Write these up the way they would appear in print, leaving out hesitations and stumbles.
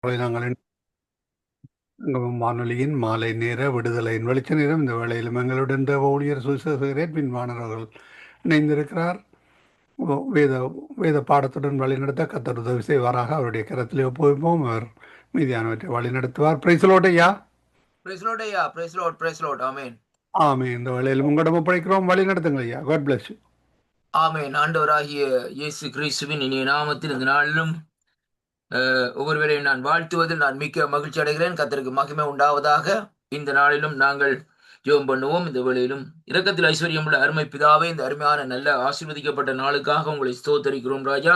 நாங்கள் வானொலியின் மாலை நேர விடுதலையின் வெளிச்ச நேரம். இந்த வேளையிலும் எங்களுடன் தேவ ஊழியர் சுசேகரன் பின்வாணர் அவர்கள் இணைந்திருக்கிறார். வேத வேத பாடத்துடன் வழிநடத்த கர்த்தர் உதவி செய்வாராக. அவருடைய கரத்திலே ஒப்புவிப்போம். அவர் மீதியானவற்றை வழிநடத்துவார். பிரைசலோட்டையா. Praise Lord, ஐயா. Praise Lord, praise Lord. Amen. ஆமே. இந்த வேளையிலும் உங்களிடம் ஒப்படைக்கிறோம். வழி நடத்துங்கள் ஐயா. God bless you. ஆமென். ஆண்டவராகிய இயேசு கிறிஸ்துவின் இனிய நாமத்தில் இந்த நாளிலும் ஒவ்வொருவரையும் நான் வாழ்த்துவதில் நான் மிக்க மகிழ்ச்சி அடைகிறேன். கர்த்தருக்கு மகிமை உண்டாவதாக. இந்த நாளிலும் நாங்கள் ஜெபம் பண்ணுவோம். இந்த வேளையிலும் இரக்கத்தில் ஐஸ்வர்யம் உள்ள அருமை பிதாவே, இந்த அருமையான நல்ல ஆசீர்வதிக்கப்பட்ட நாளுக்காக உங்களை ஸ்தோத்தரிக்கிறோம் ராஜா.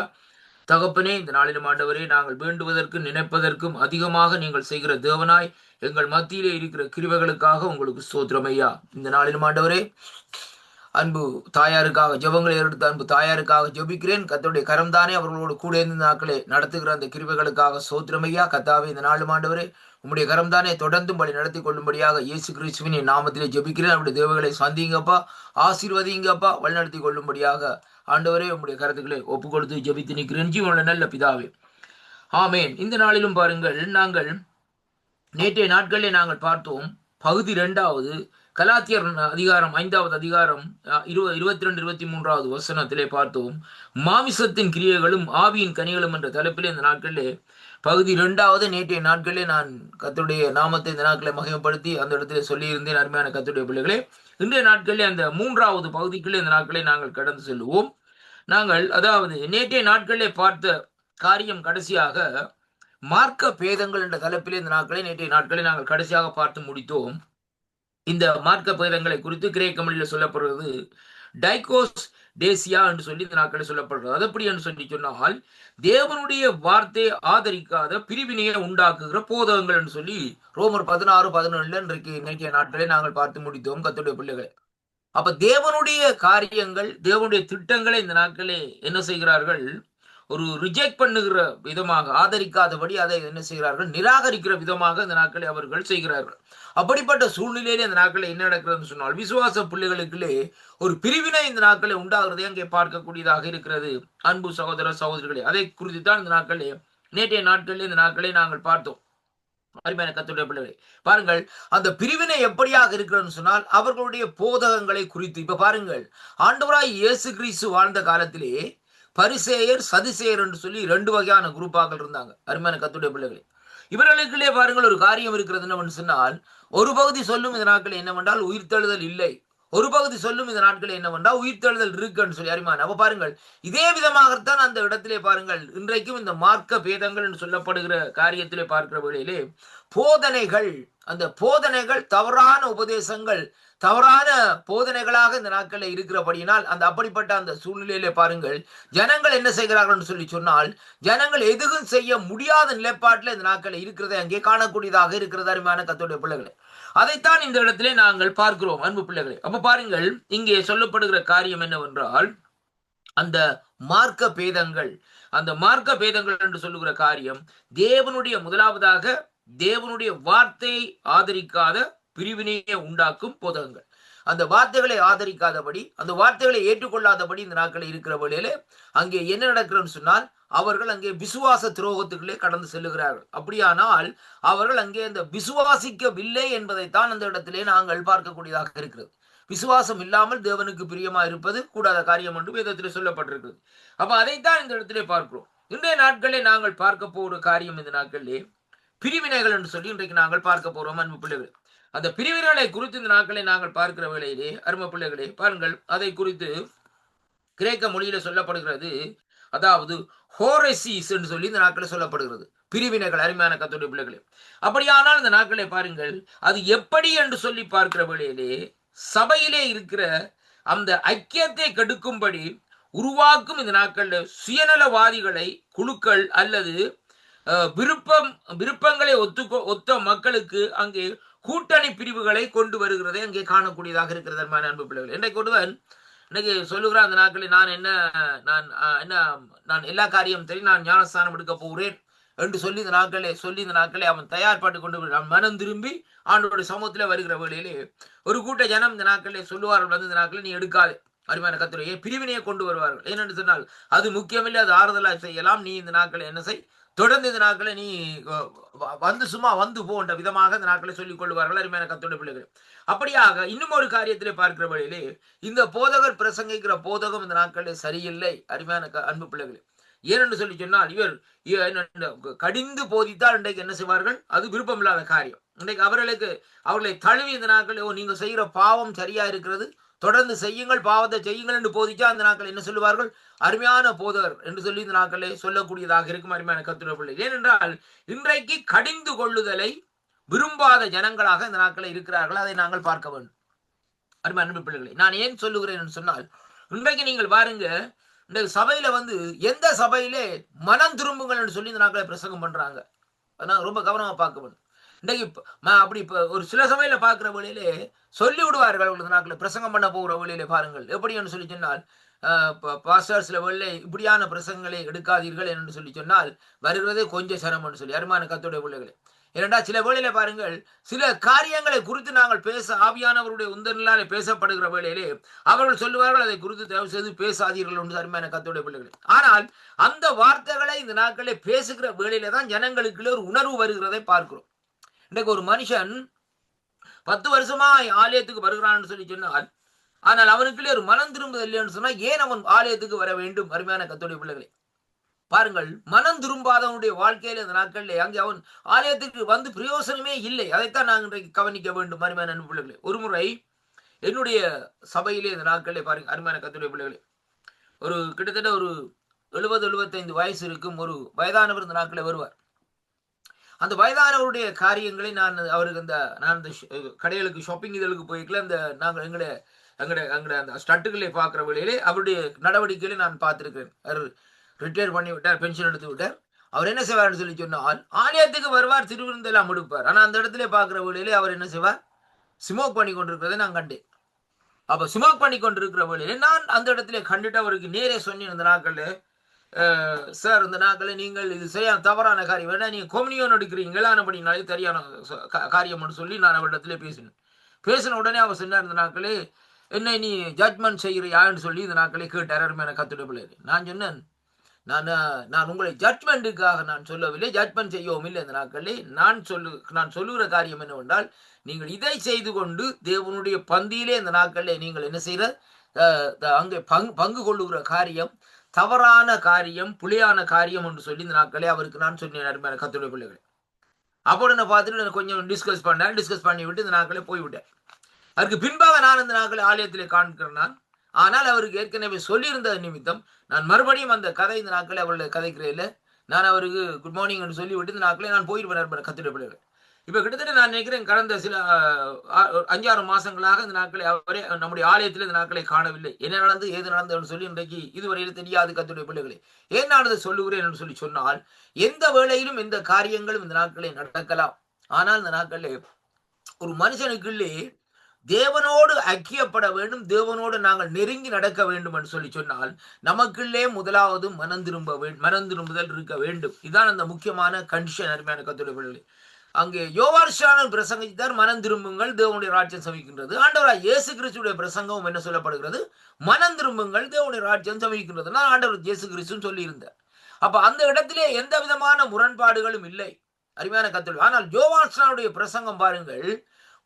தகப்பனே, இந்த நாளிலும் ஆண்டவரே, நாங்கள் வேண்டுவதற்கும் நினைப்பதற்கும் அதிகமாக நீங்கள் செய்கிற தேவனாய் எங்கள் மத்தியிலே இருக்கிற கிருபைகளுக்காக உங்களுக்கு ஸ்தோத்திரம் ஐயா. இந்த நாளிலும் ஆண்டவரே, அன்பு தாயாருக்காக ஜெபங்களை எடுத்து அன்பு தாயாருக்காக ஜெபிக்கிறேன். கர்த்தருடைய கரம்தானே அவர்களோடு கூட இருந்து நாட்களே நடத்துகிற அந்த கிருபைகளுக்காக ஸ்தோத்திரம் ஐயா. கர்த்தாவே, இந்த நாளும் ஆண்டவரே, உம்முடைய கரம்தானே தொடர்ந்தும் படி நடத்தி கொள்ளும்படியாக இயேசு கிறிஸ்துவின் நாமத்திலே ஜெபிக்கிறேன். அவருடைய தேவகளை சந்திங்கப்பா, ஆசீர்வதிங்கப்பா, வழிநடத்தி கொள்ளும்படியாக ஆண்டவரே உம்முடைய கருத்துக்களை ஒப்பு கொடுத்து ஜெபித்து நிற்கிறேன். ஜீவனுள்ள நல்ல பிதாவே, ஆமேன். இந்த நாளிலும் பாருங்கள், நாங்கள் நேற்றைய நாட்களிலே நாங்கள் பார்த்தோம் பகுதி 2வது கலாத்தியர் அதிகாரம் 5வது அதிகாரம் 22-23 வசனத்திலே பார்த்தோம். மாமிசத்தின் கிரியைகளும் ஆவியின் கனிகளும் என்ற தலைப்பிலே இந்த நாட்களிலே பகுதி 2வது நேற்றைய நாட்களிலே நான் கர்த்தருடைய நாமத்தை இந்த நாட்களை மகிமைப்படுத்தி அந்த இடத்திலே சொல்லியிருந்தேன். அருமையான கர்த்தருடைய பிள்ளைகளே, இன்றைய நாட்களிலே அந்த 3வது பகுதிக்குள்ளே இந்த நாட்களை நாங்கள் கடந்து செல்வோம். நாங்கள் அதாவது நேற்றைய நாட்களிலே பார்த்த காரியம் கடைசியாக மார்க்க பேதங்கள் என்ற தலைப்பிலே இந்த நாட்களை நேற்றைய நாட்களை நாங்கள் கடைசியாக பார்த்து முடித்தோம். இந்த மார்க்க பேதங்களை குறித்து கிரேக்க மொழியில் சொல்லப்படுறது டைகோஸ் டேசியா என்று சொல்லி இந்த நாட்களில் சொல்லப்படுறது. அது எப்படி என்று சொல்லி சொன்னால், தேவனுடைய வார்த்தையை ஆதரிக்காத பிரிவினையை உண்டாக்குகிற போதகங்கள் என்று சொல்லி ரோமர் 16-17 இன்றைக்கு நேற்றைய நாட்களை நாங்கள் பார்த்து முடித்தோம் கர்த்தருடைய பிள்ளைகளை. அப்ப தேவனுடைய காரியங்கள், தேவனுடைய திட்டங்களை இந்த நாட்களே என்ன செய்கிறார்கள், ஒரு ரிஜெக்ட் பண்ணுகிற விதமாக, ஆதரிக்காதபடி அதை என்ன செய்கிறார்கள், நிராகரிக்கிற விதமாக இந்த நாட்களை அவர்கள் செய்கிறார்கள். அப்படிப்பட்ட சூழ்நிலையிலே இந்த நாட்களை என்ன நடக்கிறதுன்னு சொன்னால், விசுவாச பிள்ளைகளுக்குள்ளே ஒரு பிரிவினை இந்த நாட்களை உண்டாகிறதை அங்கே பார்க்கக்கூடியதாக இருக்கிறது. அன்பு சகோதர சகோதரிகளே, அதை குறித்து தான் இந்த நாட்களே நேற்றைய நாட்களில் இந்த நாட்களை நாங்கள் பார்த்தோம். அருமையான கர்த்தருடைய பிள்ளைகளே, பாருங்கள், அந்த பிரிவினை எப்படியாக இருக்கிறதுன்னு சொன்னால் அவர்களுடைய போதகங்களை குறித்து. இப்ப பாருங்கள், ஆண்டவராய் இயேசு கிறிஸ்து வாழ்ந்த காலத்திலே பரிசேயர் சதுசேயர் என்று சொல்லி 2 வகையான குரூப்பாக்கள் இருந்தாங்க. அருமையான கர்த்தருடைய பிள்ளைகளே, இவர்களுக்குள்ளே பாருங்கள் ஒரு காரியம் இருக்கிறது என்னவென்று சொன்னால், ஒரு பகுதி சொல்லும் இந்த நாட்கள் என்னவென்றால் உயிர்த்தெழுதல் இல்லை, ஒரு பகுதி சொல்லும் இந்த நாட்கள் என்னவென்றால் உயிர்த்தெழுதல் இருக்குன்னு சொல்லி. அருமையான, அப்ப பாருங்கள், இதே விதமாகத்தான் அந்த இடத்திலே பாருங்கள் இன்றைக்கும் இந்த மார்க்க பேதங்கள் என்று சொல்லப்படுகிற காரியத்திலே பார்க்கிற வேளையிலே போதனைகள், அந்த போதனைகள் தவறான உபதேசங்கள், தவறான போதனைகளாக இந்த நாட்களில் இருக்கிறபடியினால் அந்த அப்படிப்பட்ட அந்த சூழ்நிலையிலே பாருங்கள், ஜனங்கள் என்ன செய்கிறார்கள் என்று சொல்லி சொன்னால், ஜனங்கள் எதுவும் செய்ய முடியாத நிலைப்பாட்டில் இந்த நாட்களில் இருக்கிறதை அங்கே காணக்கூடியதாக இருக்கிறது. அருமையான கர்த்தருடைய பிள்ளைகளே, அதைத்தான் இந்த இடத்திலே நாங்கள் பார்க்கிறோம் அன்பு பிள்ளைகளே. அப்ப பாருங்கள், இங்கே சொல்லப்படுகிற காரியம் என்னவென்றால், அந்த மார்க்க பேதங்கள், அந்த மார்க்க பேதங்கள் என்று சொல்லுகிற காரியம் தேவனுடைய, முதலாவதாக தேவனுடைய வார்த்தையை ஆதரிக்காத பிரிவினையை உண்டாக்கும் போதகங்கள். அந்த வார்த்தைகளை ஆதரிக்காதபடி, அந்த வார்த்தைகளை ஏற்றுக்கொள்ளாதபடி இந்த நாட்களில் இருக்கிற வழியிலே அங்கே என்ன நடக்கிறதுன்னு சொன்னால், அவர்கள் அங்கே விசுவாச துரோகத்துக்குள்ளே கடந்து செல்லுகிறார்கள். அப்படியானால் அவர்கள் அங்கே அந்த விசுவாசிக்கவில்லை என்பதைத்தான் அந்த இடத்திலே நாங்கள் பார்க்கக்கூடியதாக இருக்கிறது. விசுவாசம் இல்லாமல் தேவனுக்கு பிரியமா இருப்பது கூடாத காரியம் என்று வேதத்திலே சொல்லப்பட்டிருக்கிறது. அப்ப அதைத்தான் இந்த இடத்திலே பார்க்கிறோம். இன்றைய நாட்களே நாங்கள் பார்க்க போகிற காரியம், இந்த நாட்களிலே பிரிவினைகள் என்று சொல்லி இன்றைக்கு நாங்கள் பார்க்க போறோம் அன்பு பிள்ளைகள். அந்த பிரிவினைகளை குறித்து இந்த நாட்களை நாங்கள் பார்க்கிற வேளையிலே அருமை பிள்ளைகளே, பாருங்கள், அதை குறித்து கிரேக்க மொழியில சொல்லப்படுகிறது, அதாவது ஹோரெசிஸ் என்று சொல்லி இந்த நாட்களை சொல்லப்படுகிறது, பிரிவினைகள். அருமையான கர்த்தருடைய பிள்ளைகளே, அப்படியானால் இந்த நாட்களை பாருங்கள், அது எப்படி என்று சொல்லி பார்க்கிற வேளையிலே சபையிலே இருக்கிற அந்த ஐக்கியத்தை கெடுக்கும்படி உருவாக்கும் இந்த நாட்களில் சுயநலவாதிகளை, குழுக்கள் அல்லது விருப்பங்களை ஒத்த மக்களுக்கு அங்கே கூட்டணி பிரிவுகளை கொண்டு வருகிறதை அங்கே காணக்கூடியதாக இருக்கிறது. அன்பு பிள்ளைகள், இன்றைக்கு ஒருவன் இன்னைக்கு சொல்லுகிறான், அந்த நாட்களில் நான் எல்லா காரியம் தெரியும், நான் ஞானஸ்தானம் எடுக்க போகிறேன் என்று சொல்லி இந்த நாட்களே அவன் தயார்பட்டு கொண்டு நான் மனம் திரும்பி ஆண்டோட சமூகத்தில் வருகிற வேளையிலே ஒரு கூட்ட ஜனம் இந்த நாட்களிலே சொல்லுவார்கள், வந்து இந்த நாட்களில் நீ எடுக்காதே. அருமையான கர்த்தரே, பிரிவினையை கொண்டு வருவார்கள். ஏனென்று சொன்னால் அது முக்கியமில்லை, அது ஆறுதலாக செய்யலாம், நீ இந்த நாட்களை என்ன செய், தொடர்ந்து இந்த நாட்களை நீ வந்து சும்மா வந்து போன்ற விதமாக இந்த நாட்களை சொல்லிக் கொள்வார்கள் அருமையான கர்த்தருடைய பிள்ளைகள். அப்படியாக இன்னும் ஒரு காரியத்திலே பார்க்கிற வழியிலே இந்த போதகர் பிரசங்கிக்கிற போதகம் இந்த நாட்களில் சரியில்லை அருமையான அன்பு பிள்ளைகளே. ஏனென்று சொல்லி சொன்னால் கடிந்து போதித்தால் இன்றைக்கு என்ன செய்வார்கள்? அது விருப்பமில்லாத காரியம். இன்றைக்கு அவர்களை தழுவி இந்த நாட்கள் நீங்க செய்கிற பாவம் சரியா இருக்கிறது, தொடர்ந்து செய்யுங்கள், பாவத்தை செய்யுங்கள் என்று போதிச்சா அந்த நாட்கள் என்ன சொல்லுவார்கள்? அருமையான போதகர் என்று சொல்லி இந்த நாட்களே சொல்லக்கூடியதாக இருக்கும் அருமையான கர்த்தருடைய பிள்ளை. ஏனென்றால் இன்றைக்கு கடிந்து கொள்ளுதலை விரும்பாத ஜனங்களாக இந்த நாட்களை இருக்கிறார்கள். அதை நாங்கள் பார்க்க வேண்டும் அருமையான அன்பு பிள்ளைகளை. நான் ஏன் சொல்லுகிறேன் என்று சொன்னால், இன்றைக்கு நீங்கள் பாருங்க, இந்த சபையில எந்த சபையிலே மனம் திரும்புங்கள் என்று சொல்லி இந்த நாட்களை பிரசங்கம் பண்றாங்க. அதனால ரொம்ப கவனமா பார்க்க வேண்டும். இன்றைக்கு அப்படி ஒரு சில சபையில பார்க்கிற வழியிலே சொல்லி விடுவார்கள். இந்த நாட்களை பிரசங்கம் பண்ண போகிற வழியிலே பாருங்கள் எப்படி என்று சொல்லி சொன்னால், பாஸ்டர் சில வேளை இப்படியான பிரசங்களை எடுக்காதீர்கள் என்று சொல்லி சொன்னால் வருகிறதே கொஞ்சம் சிரமம் என்று சொல்லி அருமையான கர்த்தருடைய பிள்ளைகளே. ஏனென்றா சில வேளையில பாருங்கள், சில காரியங்களை குறித்து நாங்கள் பேச ஆவியானவருடைய உந்தனிலாலே பேசப்படுகிற வேளையிலே அவர்கள் சொல்லுவார்கள், அதை குறித்து தயவு செய்து பேசாதீர்கள் என்று அருமையான கர்த்தருடைய பிள்ளைகளே. ஆனால் அந்த வார்த்தைகளை இந்த நாட்களே பேசுகிற வேளையிலே தான் ஜனங்களுக்குள்ளே ஒரு உணர்வு வருகிறதை பார்க்கிறோம். இன்றைக்கு ஒரு மனுஷன் 10 வருஷமா ஆலயத்துக்கு வருகிறான்னு சொல்லி சொன்னால், ஆனால் அவனுக்குள்ளே ஒரு மனம் திரும்புதல் இல்லைன்னு சொன்னா ஏன் அவன் ஆலயத்துக்கு வர வேண்டும்? அருமையான கர்த்தருடைய பிள்ளைகளே, பாருங்கள், மனம் திரும்பாதவனுடைய வாழ்க்கையில இந்த நாட்களில் அங்கே அவன் ஆலயத்துக்கு வந்து பிரயோசனமே இல்லை. அதைத்தான் நாங்கள் இன்றைக்கு கவனிக்க வேண்டும் அருமையான அன்பு பிள்ளைகளே. ஒரு முறை என்னுடைய சபையிலே இந்த நாட்களிலே பாருங்க அருமையான கர்த்தருடைய பிள்ளைகளே, ஒரு கிட்டத்தட்ட ஒரு 70-75 வயசு இருக்கும் ஒரு வயதானவர் இந்த நாட்களில் வருவார். அந்த வயதானவருடைய காரியங்களை நான் இந்த கடைகளுக்கு ஷாப்பிங் இதழுக்கு போய்க்கல, நாங்கள் எங்களுடைய அந்த ஸ்டட்டுகளை பார்க்குற வழியிலே அவருடைய நடவடிக்கைகளை நான் பார்த்திருக்கிறேன். அவர் ரிட்டையர் பண்ணி விட்டார், பென்ஷன் எடுத்து விட்டார். அவர் என்ன செய்வார்னு சொல்லி சொன்னால், ஆலயத்துக்கு வருவார், திருவிருந்தெல்லாம் முடிப்பார். ஆனால் அந்த இடத்துல பார்க்குற வழியிலே அவர் என்ன செய்வார்? ஸ்மோக் பண்ணி கொண்டிருக்கிறதை நான் கண்டேன். அப்போ ஸ்மோக் பண்ணி கொண்டிருக்கிற வழியிலே நான் அந்த இடத்துல கண்டுட்டு அவருக்கு நேரே சொன்னேன், இந்த நாட்களில் சார், இந்த நாட்களில் நீங்கள் இது சரியான தவறான காரியம், வேணா நீங்கள் கொம்யூனியன் எடுக்கிறீங்களா அப்படின்னாலே சரியான காரியம்னு சொல்லி நான் அவரிடத்துல பேசின உடனே அவர் சொன்னார், இந்த நாட்களே என்ன நீ ஜட்மெண்ட் செய்கிறியான்னு சொல்லி இந்த நாட்களே கேட்டார் அருமையான கர்த்தருடைய பிள்ளைகளே. நான் சொன்னேன், நான் உங்களை ஜட்மெண்ட்டுக்காக நான் சொல்லவில்லை, ஜட்மெண்ட் செய்யவும் இல்லை. இந்த நாட்களிலே நான் சொல்லுகிற காரியம் என்னவென்றால், நீங்கள் இதை செய்து கொண்டு தேவனுடைய பந்தியிலே இந்த நாட்களிலே நீங்கள் என்ன செய்கிற அங்கே பங்கு கொள்ளுகிற காரியம் தவறான காரியம், புலியான காரியம் என்று சொல்லி இந்த நாட்களே அவருக்கு நான் சொன்னேன் அருமையான கர்த்தருடைய பிள்ளைகளே. அப்போ நான் பார்த்துட்டு கொஞ்சம் டிஸ்கஸ் பண்ணி விட்டு இந்த நாட்களே போய்விட்டேன். அதுக்கு பின்பாக நான் இந்த நாட்களை ஆலயத்திலே காண்கிறேன். ஆனால் அவருக்கு ஏற்கனவே சொல்லியிருந்த நிமித்தம் நான் மறுபடியும் அந்த கதை இந்த நாட்களை அவருடைய கதைக்கிறேன். நான் அவருக்கு குட் மார்னிங் என்று சொல்லிவிட்டு இந்த நாட்களே நான் போயிடுவேன் கர்த்தருடைய பிள்ளைகளை. இப்போ கிட்டத்தட்ட நான் நினைக்கிறேன் கடந்த சில 5-6 மாசங்களாக இந்த நாட்களை அவரே நம்முடைய ஆலயத்தில் இந்த நாட்களை காணவில்லை. என்ன நடந்து ஏது நடந்ததுன்னு சொல்லி இன்றைக்கு இதுவரையில் தெரியாது கர்த்தருடைய பிள்ளைகளே. ஏன் நான் அதை சொல்லுகிறேன் என்று சொல்லி சொன்னால், எந்த வேளையிலும் எந்த காரியங்களும் இந்த நாட்களை நடக்கலாம். ஆனால் இந்த நாட்களில் ஒரு மனுஷனுக்குள்ளே தேவனோடு ஐக்கியப்பட வேண்டும், தேவனோடு நாங்கள் நெருங்கி நடக்க வேண்டும் என்று சொல்லி சொன்னால் நமக்குள்ளே முதலாவது மனம் திரும்புதல் இருக்க வேண்டும். இதுதான் அந்த முக்கியமான கண்டிஷன் அருமையான கர்த்தருடைய பிள்ளைகளே. அங்கே யோவான் பிரசங்கித்தார், மனம் திரும்புங்கள், தேவனுடைய ராஜ்யம் சமீபிக்கின்றது. ஆண்டவராய் இயேசு கிறிஸ்துடைய பிரசங்கம் என்ன சொல்லப்படுகிறது? மனம் திரும்புங்கள், தேவனுடைய ராஜ்யம் சமீபிக்கின்றது. நான் ஆண்டவர் இயேசு கிறிஸ்து சொல்லி இருந்தார். அப்ப அந்த இடத்திலே எந்த விதமான முரண்பாடுகளும் இல்லை அருமையான கர்த்தருடைய. ஆனால் யோவான் பிரசங்கம் பாருங்கள்,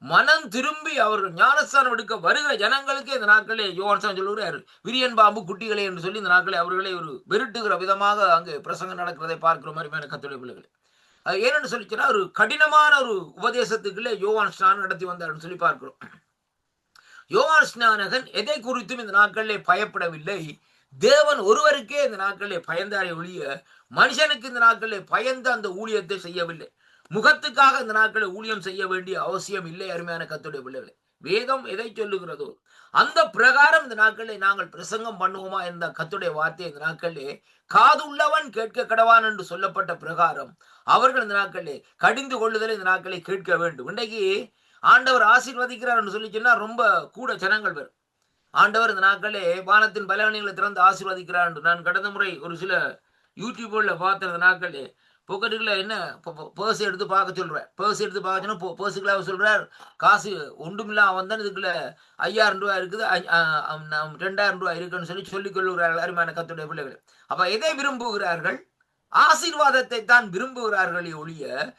மனம் திரும்பி அவர்கள் ஞானஸ்தானம் எடுக்க வருகிற ஜனங்களுக்கு இந்த நாட்களே யோவான் சொல்லுகிறார், விரியன் பாம்பு குட்டிகளே என்று சொல்லி இந்த நாட்களை அவர்களை ஒரு வெறுட்டுகிற விதமாக அங்கே பிரசங்கம் நடக்கிறதை பார்க்கிற அருமையான கர்த்தருடைய பிள்ளைகளை. ஏன்னு சொல்லிச்சுன்னா ஒரு கடினமான ஒரு உபதேசத்துக்குள்ளே யோவான் ஸ்நானம் நடத்தி வந்தார்னு சொல்லி பார்க்கிறோம். யோவான் ஸ்நானகன் எதை குறித்தும் இந்த நாட்களிலே பயப்படவில்லை. தேவன் ஒருவருக்கே இந்த நாட்களிலே பயந்தாரை ஒழிய மனுஷனுக்கு இந்த நாட்களிலே பயந்து அந்த ஊழியத்தை செய்யவில்லை. முகத்துக்காக இந்த நாட்களில் ஊழியம் செய்ய வேண்டிய அவசியம் இல்லை அருமையான கர்த்தருடைய பிள்ளைகளே. வேதம் எதை சொல்லுகிறதோ அந்த பிரகாரம் இந்த நாட்களில் நாங்கள் பிரசங்கம் பண்ணுவோமா என்ற கர்த்தருடைய வார்த்தை இந்த நாட்களிலே காதுள்ளவன் கேட்க கடவான் என்று சொல்லப்பட்ட பிரகாரம் அவர்கள் இந்த நாட்களிலே கடிந்து கொள்ளுதலை இந்த நாட்களை கேட்க வேண்டும். இன்றைக்கு ஆண்டவர் ஆசீர்வதிக்கிறார் என்று சொல்லி சொன்னா ரொம்ப கூட ஜனங்கள் வரும். ஆண்டவர் இந்த நாட்களே வானத்தின் பலவனிகளை திறந்து ஆசீர்வதிக்கிறார் என்று நான் கடந்த முறை ஒரு சில யூடியூப்ல பார்த்த நாட்களே பொக்கெட்டுக்குள்ள என்ன பர்ஸ் எடுத்து பார்க்க சொல்றார். பர்ஸ் எடுத்து பார்க்க சொன்னா பர்ஸுக்குள்ள அவர் சொல்றார், காசு ஒன்றுமில்ல வந்தான், இதுக்குள்ள 5000 ரூபாய் இருக்குது, 2000 ரூபாய் இருக்குன்னு சொல்லிக் கொள்ளுகிறார்கள் அருமையான கர்த்தருடைய பிள்ளைகள். அப்ப எதை விரும்புகிறார்கள்? ஆசீர்வாதத்தை தான் விரும்புகிறார்களே ஒழிய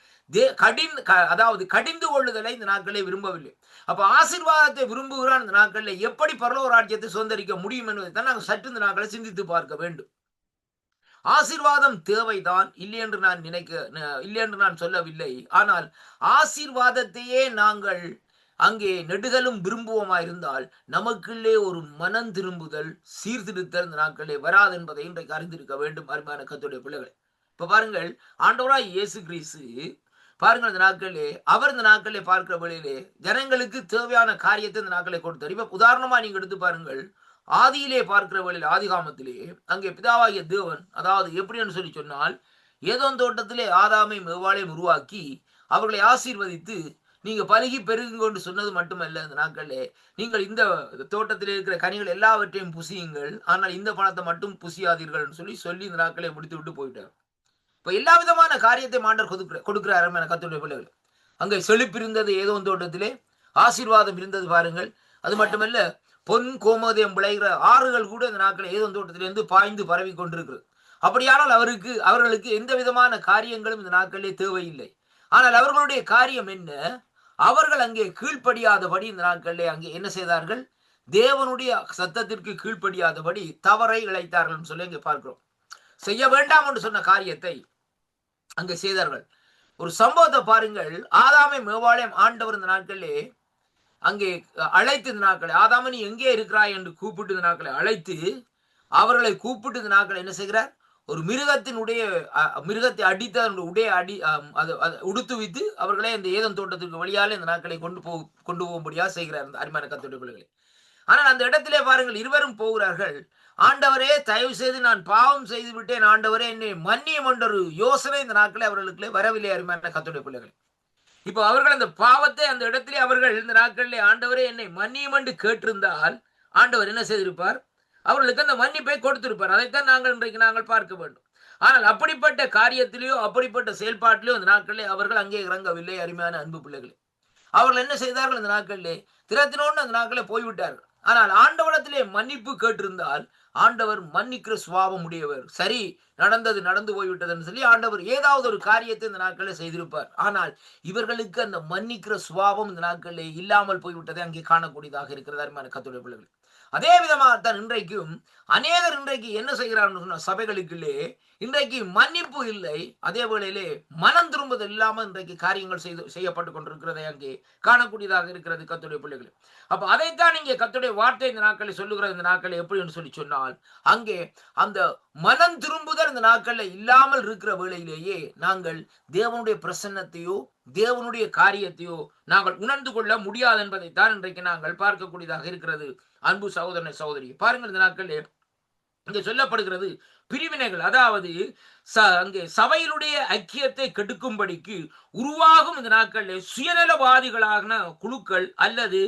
அதாவது கடிந்து கொள்ளுதலை இந்த நாட்களை விரும்பவில்லை. அப்ப ஆசீர்வாதத்தை விரும்புகிறான் இந்த நாட்களில் எப்படி பரலோக ராஜ்யத்தை சுதந்திரிக்க முடியும் என்பதை தான் நாங்கள் சற்று இந்த நாட்களை சிந்தித்து பார்க்க வேண்டும். ஆசீர்வாதம் தேவைதான், இல்லை என்று நான் சொல்லவில்லை. ஆனால் ஆசீர்வாதத்தையே நாங்கள் அங்கே நெடுதலும் விரும்புவோமாயிருந்தால் நமக்குள்ளே ஒரு மனம் திரும்புதல், சீர்திருத்தல் இந்த நாட்களே வராது என்பதை இன்றைக்கு அறிந்திருக்க வேண்டும் அருமையான கர்த்தருடைய பிள்ளைகள். இப்ப பாருங்கள், ஆண்டவராய் இயேசு கிறிஸ்து பாருங்கள், இந்த நாட்களே அவர் இந்த நாட்களே பார்க்கிற வழியிலே ஜனங்களுக்கு தேவையான காரியத்தை இந்த நாட்களை கொடுத்தார். இப்ப உதாரணமா நீங்க எடுத்து பாருங்கள், ஆதியிலே பார்க்கிற வழியில் ஆதிகாமத்திலே அங்கே பிதாவாகிய தேவன், அதாவது எப்படின்னு சொல்லி சொன்னால், ஏதோன் தோட்டத்திலே ஆதாமை மேவாளையும் உருவாக்கி அவர்களை ஆசீர்வதித்து நீங்க பருகி பெருகுங்க கொண்டு சொன்னது மட்டுமல்ல, இந்த நாட்களே நீங்கள் இந்த தோட்டத்தில் இருக்கிற கனிகள் எல்லாவற்றையும் புசியுங்கள், ஆனால் இந்த பணத்தை மட்டும் புசியாதீர்கள் சொல்லி இந்த நாட்களை முடித்து விட்டு போயிட்டார். இப்ப எல்லா விதமான காரியத்தை மாண்டர் கொடுக்கிறார் கர்த்தருடைய பிள்ளைகள். அங்கே செழிப்பு இருந்தது ஏதோன் தோட்டத்திலே, ஆசீர்வாதம் இருந்தது பாருங்கள். அது மட்டுமல்ல, பொன் கோமோதயம் விளைகிற ஆறுகள் கூட இந்த நாட்களை ஏதோன் தோட்டத்திலிருந்து பாய்ந்து பரவி கொண்டிருக்கிறது. அப்படியானால் அவர்களுக்கு எந்த விதமான காரியங்களும் இந்த நாட்களிலே தேவையில்லை. ஆனால் அவர்களுடைய காரியம் என்ன? அவர்கள் அங்கே கீழ்ப்படியாதபடி இந்த நாட்களிலே அங்கே என்ன செய்தார்கள்? தேவனுடைய சத்தத்திற்கு கீழ்ப்படியாதபடி தவறை இழைத்தார்கள் சொல்லி இங்கே பார்க்கிறோம். செய்ய வேண்டாம் என்று சொன்ன காரியத்தை அங்கே செய்தார்கள். ஒரு சம்பவத்தை பாருங்கள். ஆதாமை மேவாளையும் ஆண்டவர் இந்த நாட்களிலே அங்கே அழைத்து இந்த நாட்களை, ஆதாம நீ எங்கே இருக்கிறாய் என்று கூப்பிட்டு இந்த நாட்களை அழைத்து அவர்களை கூப்பிட்டு இந்த நாட்களை என்ன செய்கிறார்? ஒரு மிருகத்தை அடித்து உடைய உடுத்து வைத்து அவர்களே இந்த ஏதன் தோட்டத்திற்கு வழியாலே இந்த நாட்களை கொண்டு போகும்படியா செய்கிறார் இந்த அருமையான கர்த்தருடைய பிள்ளைகளை. ஆனால் அந்த இடத்திலே பாருங்கள், இருவரும் போகிறார்கள். ஆண்டவரே, தயவு செய்து நான் பாவம் செய்து விட்டேன், ஆண்டவரே என்னை மன்னியும் என்ற ஒரு யோசனை இந்த நாட்களே அவர்களுக்கு வரவில்லை அருமையான கர்த்தருடைய பிள்ளைகளை. இப்போ அவர்கள் அந்த பாவத்தை அந்த இடத்திலே அவர்கள் இந்த நாட்களிலே ஆண்டவரே என்னை மன்னியும் என்று கேட்டிருந்தால் ஆண்டவர் என்ன செய்திருப்பார்? அவர்களுக்கு அந்த மன்னிப்பை கொடுத்திருப்பார். அதைத்தான் இன்றைக்கு நாங்கள் பார்க்க வேண்டும். ஆனால் அப்படிப்பட்ட காரியத்திலேயோ அப்படிப்பட்ட செயல்பாட்டிலேயோ இந்த நாட்களிலே அவர்கள் அங்கே இறங்கவில்லை அருமையான அன்பு பிள்ளைகளே. அவர்கள் என்ன செய்தார்கள்? இந்த நாட்களிலே திறத்தினோடு அந்த நாட்களே போய்விட்டார்கள். ஆனால் ஆண்டவரிடத்திலே மன்னிப்பு கேட்டிருந்தால் ஆண்டவர் மன்னிக்கிற சுபாவம் உடையவர். சரி, நடந்து போய்விட்டதுன்னு சொல்லி ஆண்டவர் ஏதாவது ஒரு காரியத்தை இந்த நாட்களில் செய்திருப்பார். ஆனால் இவர்களுக்கு அந்த மன்னிக்கிற சுபாவம் இந்த நாட்களிலே இல்லாமல் போய்விட்டதை அங்கே காணக்கூடியதாக இருக்கிறது அருமையான கர்த்தருடைய பிள்ளைகள். அதே விதமாகத்தான் இன்றைக்கும் அநேகர் இன்றைக்கு என்ன செய்கிறார்கள்? சபைகளுக்குள்ளே இன்றைக்கு மன்னிப்பு இல்லை, அதே வேளையிலே மனம் திரும்புதல் இல்லாமல் இன்றைக்கு காரியங்கள் செய்யப்பட்டு கொண்டிருக்கிறதை அங்கே காணக்கூடியதாக இருக்கிறது கர்த்தருடைய பிள்ளைகள். அப்ப அதைத்தான் இங்கே கர்த்தருடைய வார்த்தை இந்த நாட்களை சொல்லுகிற இந்த நாட்களை எப்படி என்று சொல்லி சொன்னால், அங்கே அந்த மனம் திரும்புதல் இந்த நாட்களில் இல்லாமல் இருக்கிற வேளையிலேயே நாங்கள் தேவனுடைய பிரசன்னத்தையோ தேவனுடைய காரியத்தையோ நாங்கள் உணர்ந்து கொள்ள முடியாது என்பதைத்தான் இன்றைக்கு நாங்கள் பார்க்கக்கூடியதாக இருக்கிறது. அன்பு சகோதரனை சகோதரி பாருங்கள், இந்த நாட்களில் இங்கே சொல்லப்படுகிறது பிரிவினைகள், அதாவது அங்கே சபையினுடைய ஐக்கியத்தை கெடுக்கும்படிக்கு உருவாகும் இந்த நாட்களில் சுயநலவாதிகளான குழுக்கள் அல்லது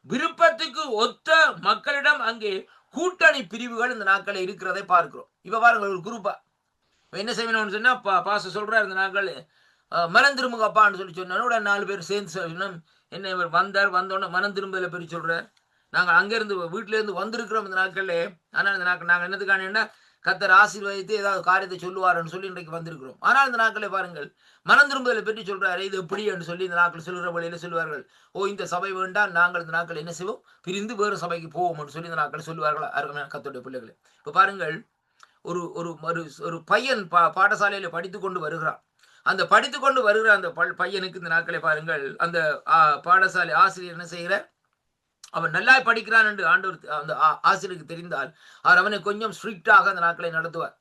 விருப்பத்துக்கு ஒத்த மக்களிடம் அங்கே கூட்டணி பிரிவுகள் இந்த நாட்களில் இருக்கிறதை பார்க்கிறோம். இப்ப பாருங்கள், ஒரு குரூப்பா என்ன செய்யணும்னு சொன்னா பாச சொல்றாரு, இந்த நாட்கள் மனம் திரும்புங்கப்பான்னு சொல்லி சொன்னா 4 பேர் சேர்ந்து சொல்லணும். என்ன இவர் வந்தோடனே மனம் திரும்பல பெரிய சொல்றார். நாங்கள் அங்கிருந்து வீட்டில இருந்து வந்திருக்கிறோம் இந்த நாட்கள்ல. ஆனால் இந்த நாட்கள் நாங்கள் என்னதுக்கான கர்த்தர் ஆசீர்வதித்து ஏதாவது காரியத்தை சொல்லுவாருன்னு சொல்லி இன்றைக்கு வந்திருக்கிறோம். ஆனால் இந்த நாட்களை பாருங்கள், மனம் திரும்புதலை பற்றி சொல்றாரு. இது எப்படி என்று சொல்லி இந்த நாட்கள் சொல்லுற வழியில சொல்லுவார்கள், ஓ இந்த சபை வேண்டாம், நாங்கள் இந்த நாட்கள் என்ன செய்வோம், பிரிந்து வேறு சபைக்கு போவோம் சொல்லி இந்த நாட்கள் சொல்லுவார்கள் கர்த்தருடைய பிள்ளைகளை. இப்ப பாருங்கள், ஒரு ஒரு ஒரு பையன் பாடசாலையில படித்து கொண்டு வருகிறான். அந்த படித்து கொண்டு வருகிற அந்த பையனுக்கு இந்த நாட்களை பாருங்கள், அந்த பாடசாலை ஆசிரியர் என்ன செய்கிறார், அவன் நல்லா படிக்கிறான் என்று ஆண்டவர் அந்த ஆசிரியருக்கு தெரிந்தால் அவர் அவனை கொஞ்சம் ஸ்ட்ரிக்டாக அந்த நாட்களை நடத்துவார்.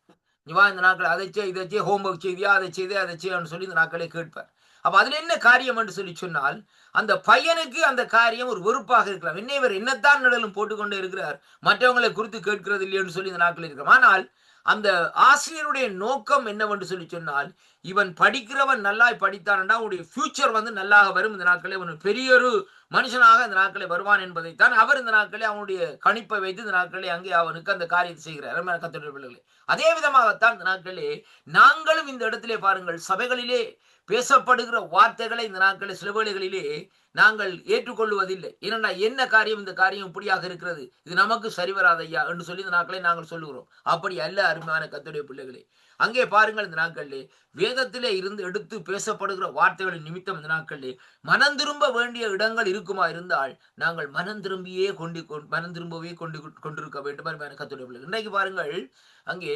இவா இந்த நாட்களை அதை இதை ஹோம்ஒர்க் செய்தியா, அதை செய்யான்னு சொல்லி இந்த நாட்களை கேட்பார். அப்ப அதுல என்ன காரியம் என்று சொல்லி சொன்னால், அந்த பையனுக்கு அந்த காரியம் ஒரு வெறுப்பாக இருக்கலாம். இவர் என்னத்தான் நிழலும் போட்டுக்கொண்டே இருக்கிறார், மற்றவங்களை குறித்து கேட்கிறது இல்லைன்னு சொல்லி இந்த நாட்கள் இருக்கிறோம். ஆனால் அந்த ஆசிரியருடைய நோக்கம் என்னவென்று சொல்லி சொன்னால், இவன் படிக்கிறவன் நல்லா படித்தான்டா உடைய ஃபியூச்சர் நல்லாக வரும், இந்த நாட்களே அவன் பெரிய ஒரு மனுஷனாக இந்த நாட்களை வருவான் என்பதைத்தான் அவர் இந்த நாட்களே அவனுடைய கணிப்பை வைத்து இந்த நாட்களே அங்கே அவனுக்கு அந்த காரியத்தை செய்கிறார் கர்த்தருடைய பிள்ளைகளே. அதே விதமாகத்தான் இந்த நாட்களே நாங்களும் இந்த இடத்திலே பாருங்கள், சபைகளிலே பேசப்படுகிற வார்த்தைகளை இந்த நாட்களில் சில வேளைகளிலே நாங்கள் ஏற்றுக்கொள்வதில்லை. ஏனென்றா என்ன காரியம், இந்த காரியம் இப்படியாக இருக்கிறது, இது நமக்கு சரிவராதையா என்று சொல்லி இந்த நாட்களை நாங்கள் சொல்லுகிறோம். அப்படி அல்ல அருமையான கர்த்தருடைய பிள்ளைகளே. அங்கே பாருங்கள், இந்த நாட்களிலே வேதத்திலே இருந்து எடுத்து பேசப்படுகிற வார்த்தைகளின் நிமித்தம் இந்த நாட்களிலே மனம் திரும்ப வேண்டிய இடங்கள் இருக்குமா இருந்தால் நாங்கள் மனம் திரும்பவே கொண்டிருக்க வேண்டும் அருமையான கர்த்தருடைய பிள்ளைகள். இன்றைக்கு பாருங்கள், அங்கே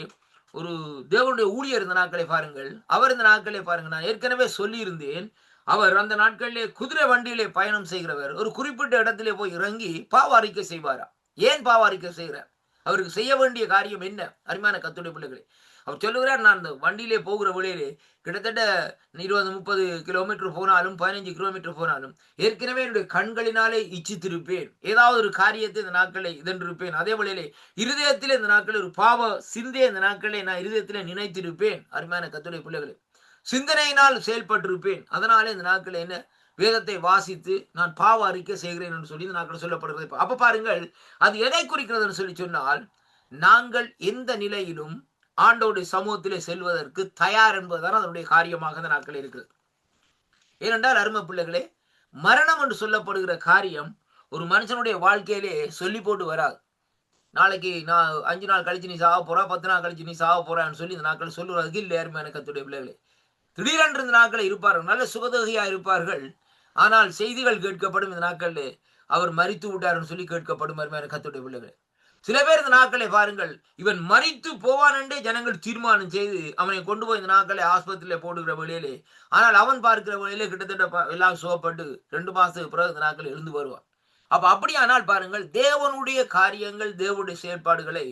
ஒரு தேவனுடைய ஊழியர் இந்த நாட்களை பாருங்கள், அவர் இந்த நாட்களை பாருங்கள், நான் ஏற்கனவே சொல்லி இருந்தேன், அவர் அந்த நாட்களிலே குதிரை வண்டியிலே பயணம் செய்கிறவர் ஒரு குறிப்பிட்ட இடத்திலே போய் இறங்கி பாவ அறிக்கை செய்வாரா? ஏன் பாவ அறிக்கை செய்கிறார்? அவருக்கு செய்ய வேண்டிய காரியம் என்ன அருமையான கர்த்தருடைய பிள்ளைகளே? அவர் சொல்லுகிறார், நான் அந்த வண்டியிலே போகிற வழியிலே கிட்டத்தட்ட 20-30 கிலோமீட்டர் போனாலும் 15 கிலோமீட்டர் போனாலும் ஏற்கனவே என்னுடைய கண்களினாலே இச்சித்திருப்பேன், ஏதாவது ஒரு காரியத்தை இந்த நாட்களை இதென்றிருப்பேன். அதே வழியிலே இருதயத்திலே இந்த நாட்களில் ஒரு பாவ சிந்தையை இந்த நாட்களை நான் இருதயத்திலே நினைத்திருப்பேன் அருமையான கர்த்தருடைய பிள்ளைகளே. சிந்தனையினால் செயல்பட்டிருப்பேன். அதனாலே இந்த நாட்களில் என்ன வேதத்தை வாசித்து நான் பாவ அறிக்கை செய்கிறேன் என்று சொல்லி இந்த நாட்கள் சொல்லப்படுகிறது. அப்ப பாருங்கள், அது எதை குறிக்கிறது சொல்லி சொன்னால், நாங்கள் எந்த நிலையிலும் ஆண்டவருடைய சமூகத்திலே செல்வதற்கு தயார் என்பதுதான் அதனுடைய காரியமாக இந்த நாட்கள் இருக்கிறது. ஏனென்றால் அருமை பிள்ளைகளே, மரணம் என்று சொல்லப்படுகிற காரியம் ஒரு மனுஷனுடைய வாழ்க்கையிலே சொல்லி போட்டு வராது. நாளைக்கு நான் 5 நாள் கழிச்சு நீ சாக போறா, 10 நாள் கழிச்சு நீ சாக போறான்னு சொல்லி இந்த நாட்கள் சொல்லுவதற்கு இல்லை அருமையான கர்த்தருடைய பிள்ளைகளே. திடீரென்று இந்த நாட்களில் இருப்பார்கள், நல்ல சுகதோகியா இருப்பார்கள். ஆனால் செய்திகள் கேட்கப்படும், இந்த நாட்களில் அவர் மரித்து விட்டார்னு சொல்லி கேட்கப்படும் அருமையான கர்த்தருடைய பிள்ளைகளே. சில பேர் இந்த நாட்களை பாருங்கள், இவன் மரித்து போவான் என்றே ஜனங்கள் தீர்மானம் செய்து அவனை கொண்டு போய் இந்த நாட்களை ஆஸ்பத்திரியில போடுகிற வழியிலே, ஆனால் அவன் பார்க்கிற வழியிலே கிட்டத்தட்ட எல்லாம் சுகப்பட்டு 2 மாசத்துக்கு பிறகு இந்த நாட்கள் எழுந்து வருவான். அப்ப அப்படியானால் பாருங்கள், தேவனுடைய காரியங்கள், தேவனுடைய செயற்பாடுகளை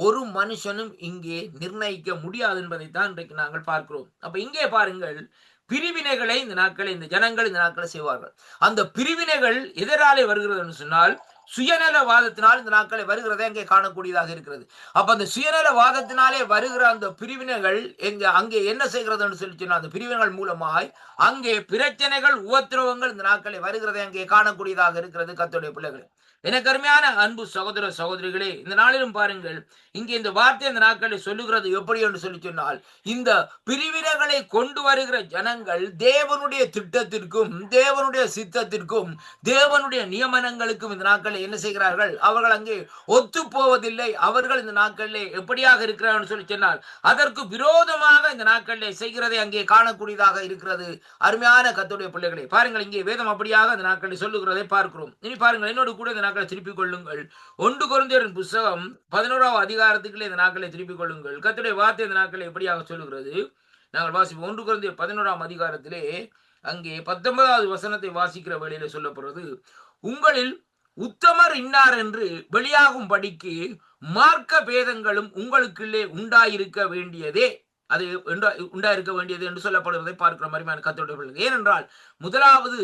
ஒரு மனுஷனும் இங்கே நிர்ணயிக்க முடியாது என்பதைத்தான் இன்றைக்கு நாங்கள் பார்க்கிறோம். அப்ப இங்கே பாருங்கள், பிரிவினைகளை இந்த நாட்களை இந்த ஜனங்கள் இந்த நாட்களை செய்வார்கள். அந்த பிரிவினைகள் எதிராலே வருகிறது சொன்னால் சுயநலவாதத்தினால் இந்த நாட்களை வருகிறதை அங்கே காணக்கூடியதாக இருக்கிறது. அப்ப அந்த சுயநலவாதத்தினாலே வருகிற அந்த பிரிவினைகள் அங்கே என்ன செய்கிறது என்று சொல்லி சொன்னால், அந்த பிரிவினைகள் மூலமாய் அங்கே பிரச்சனைகள், உபத்திரவங்கள் இந்த நாட்களை வருகிறதை அங்கே காணக்கூடியதாக இருக்கிறது கர்த்தருடைய பிள்ளைகள். எனக்கு அருமையான அன்பு சகோதர சகோதரிகளே, இந்த நாளிலும் பாருங்கள், இங்கே இந்த வார்த்தை இந்த நாட்களை சொல்லுகிறது எப்படி என்று சொல்லி சொன்னால், இந்த பிரிவினைகளை கொண்டு வருகிற ஜனங்கள் தேவனுடைய திட்டத்திற்கும் தேவனுடைய சித்தத்திற்கும் தேவனுடைய நியமனங்களுக்கும் இந்த நாட்களை என்ன செய்கிறார்கள்? அவர்கள் அங்கே ஒத்து போவதில்லை. அவர்கள் இந்த நாட்களிலே எப்படியாக இருக்கிறார்கள் சொல்லி சொன்னால், அதற்கு விரோதமாக இந்த நாட்களிலே செய்கிறதை அங்கே காணக்கூடியதாக இருக்கிறது அருமையான கர்த்தருடைய பிள்ளைகளே. பாருங்கள், இங்கே வேதம் அப்படியாக இந்த நாட்களை சொல்லுகிறதை பார்க்கிறோம். இனி பாருங்கள், என்னோடு கூட இந்த நாட்களை திருப்பிக் கொள்ளுங்கள். 1 கொரிந்தியரின் புத்தகம் 11ஆம் அதிகாரத்துக்குள்ளே இந்த நாட்களை திருப்பிக் கொள்ளுங்கள். கர்த்தருடைய வார்த்தை இந்த நாட்களை எப்படியாக சொல்லுகிறது நாங்கள் வாசிப்போம். 1 கொரிந்தியர் 11ஆம் அதிகாரத்திலே அங்கே 19வது வசனத்தை வாசிக்கிற வேளையிலே சொல்லப்படுறது, உங்களில் உத்தமர் இன்னார் என்று வெளியாகும் படிக்கு மார்க்க பேதங்களும் உங்களுக்குள்ளே உண்டாயிருக்க வேண்டியதே அது உண்டாயிருக்க வேண்டியது என்று சொல்லப்படுவதை பார்க்கிற மாதிரி கர்த்தருடைய. ஏனென்றால் முதலாவது,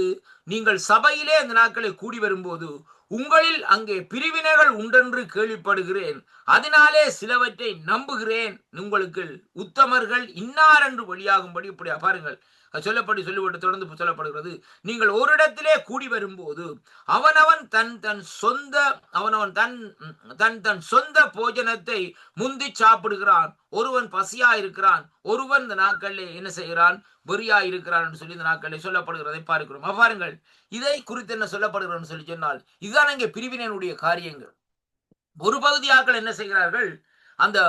நீங்கள் சபையிலே இந்த நாட்களை கூடி வரும்போது உங்களில் அங்கே பிரிவினைகள் உண்டென்று கேள்விப்படுகிறேன், அதனாலே சிலவற்றை நம்புகிறேன், உங்களுக்கு உத்தமர்கள் இன்னார் என்று வெளியாகும்படி. இப்படியா பாருங்கள், சொல்லிவிட்டு தொடர்ந்து சொல்லப்படுகிறது, நீங்கள் ஒரு இடத்திலே கூடி வரும்போது அவனவன் தன் சொந்த போஜனத்தை முந்தி சாப்பிடுகிறான், ஒருவன் பசியா இருக்கிறான், ஒருவன் இந்த நாட்களிலே என்ன செய்கிறான்? வெறியா இருக்கிறான் என்று சொல்லி இந்த நாட்களிலே சொல்லப்படுகிறதை பார்க்கிறோம். பாருங்கள், இதை குறித்து என்ன சொல்லப்படுகிறது சொல்லி சொன்னால், இதுதான் இங்கே பிரிவினையினுடைய காரியங்கள். ஒரு பகுதியாக்கள் என்ன செய்கிறார்கள்? அந்த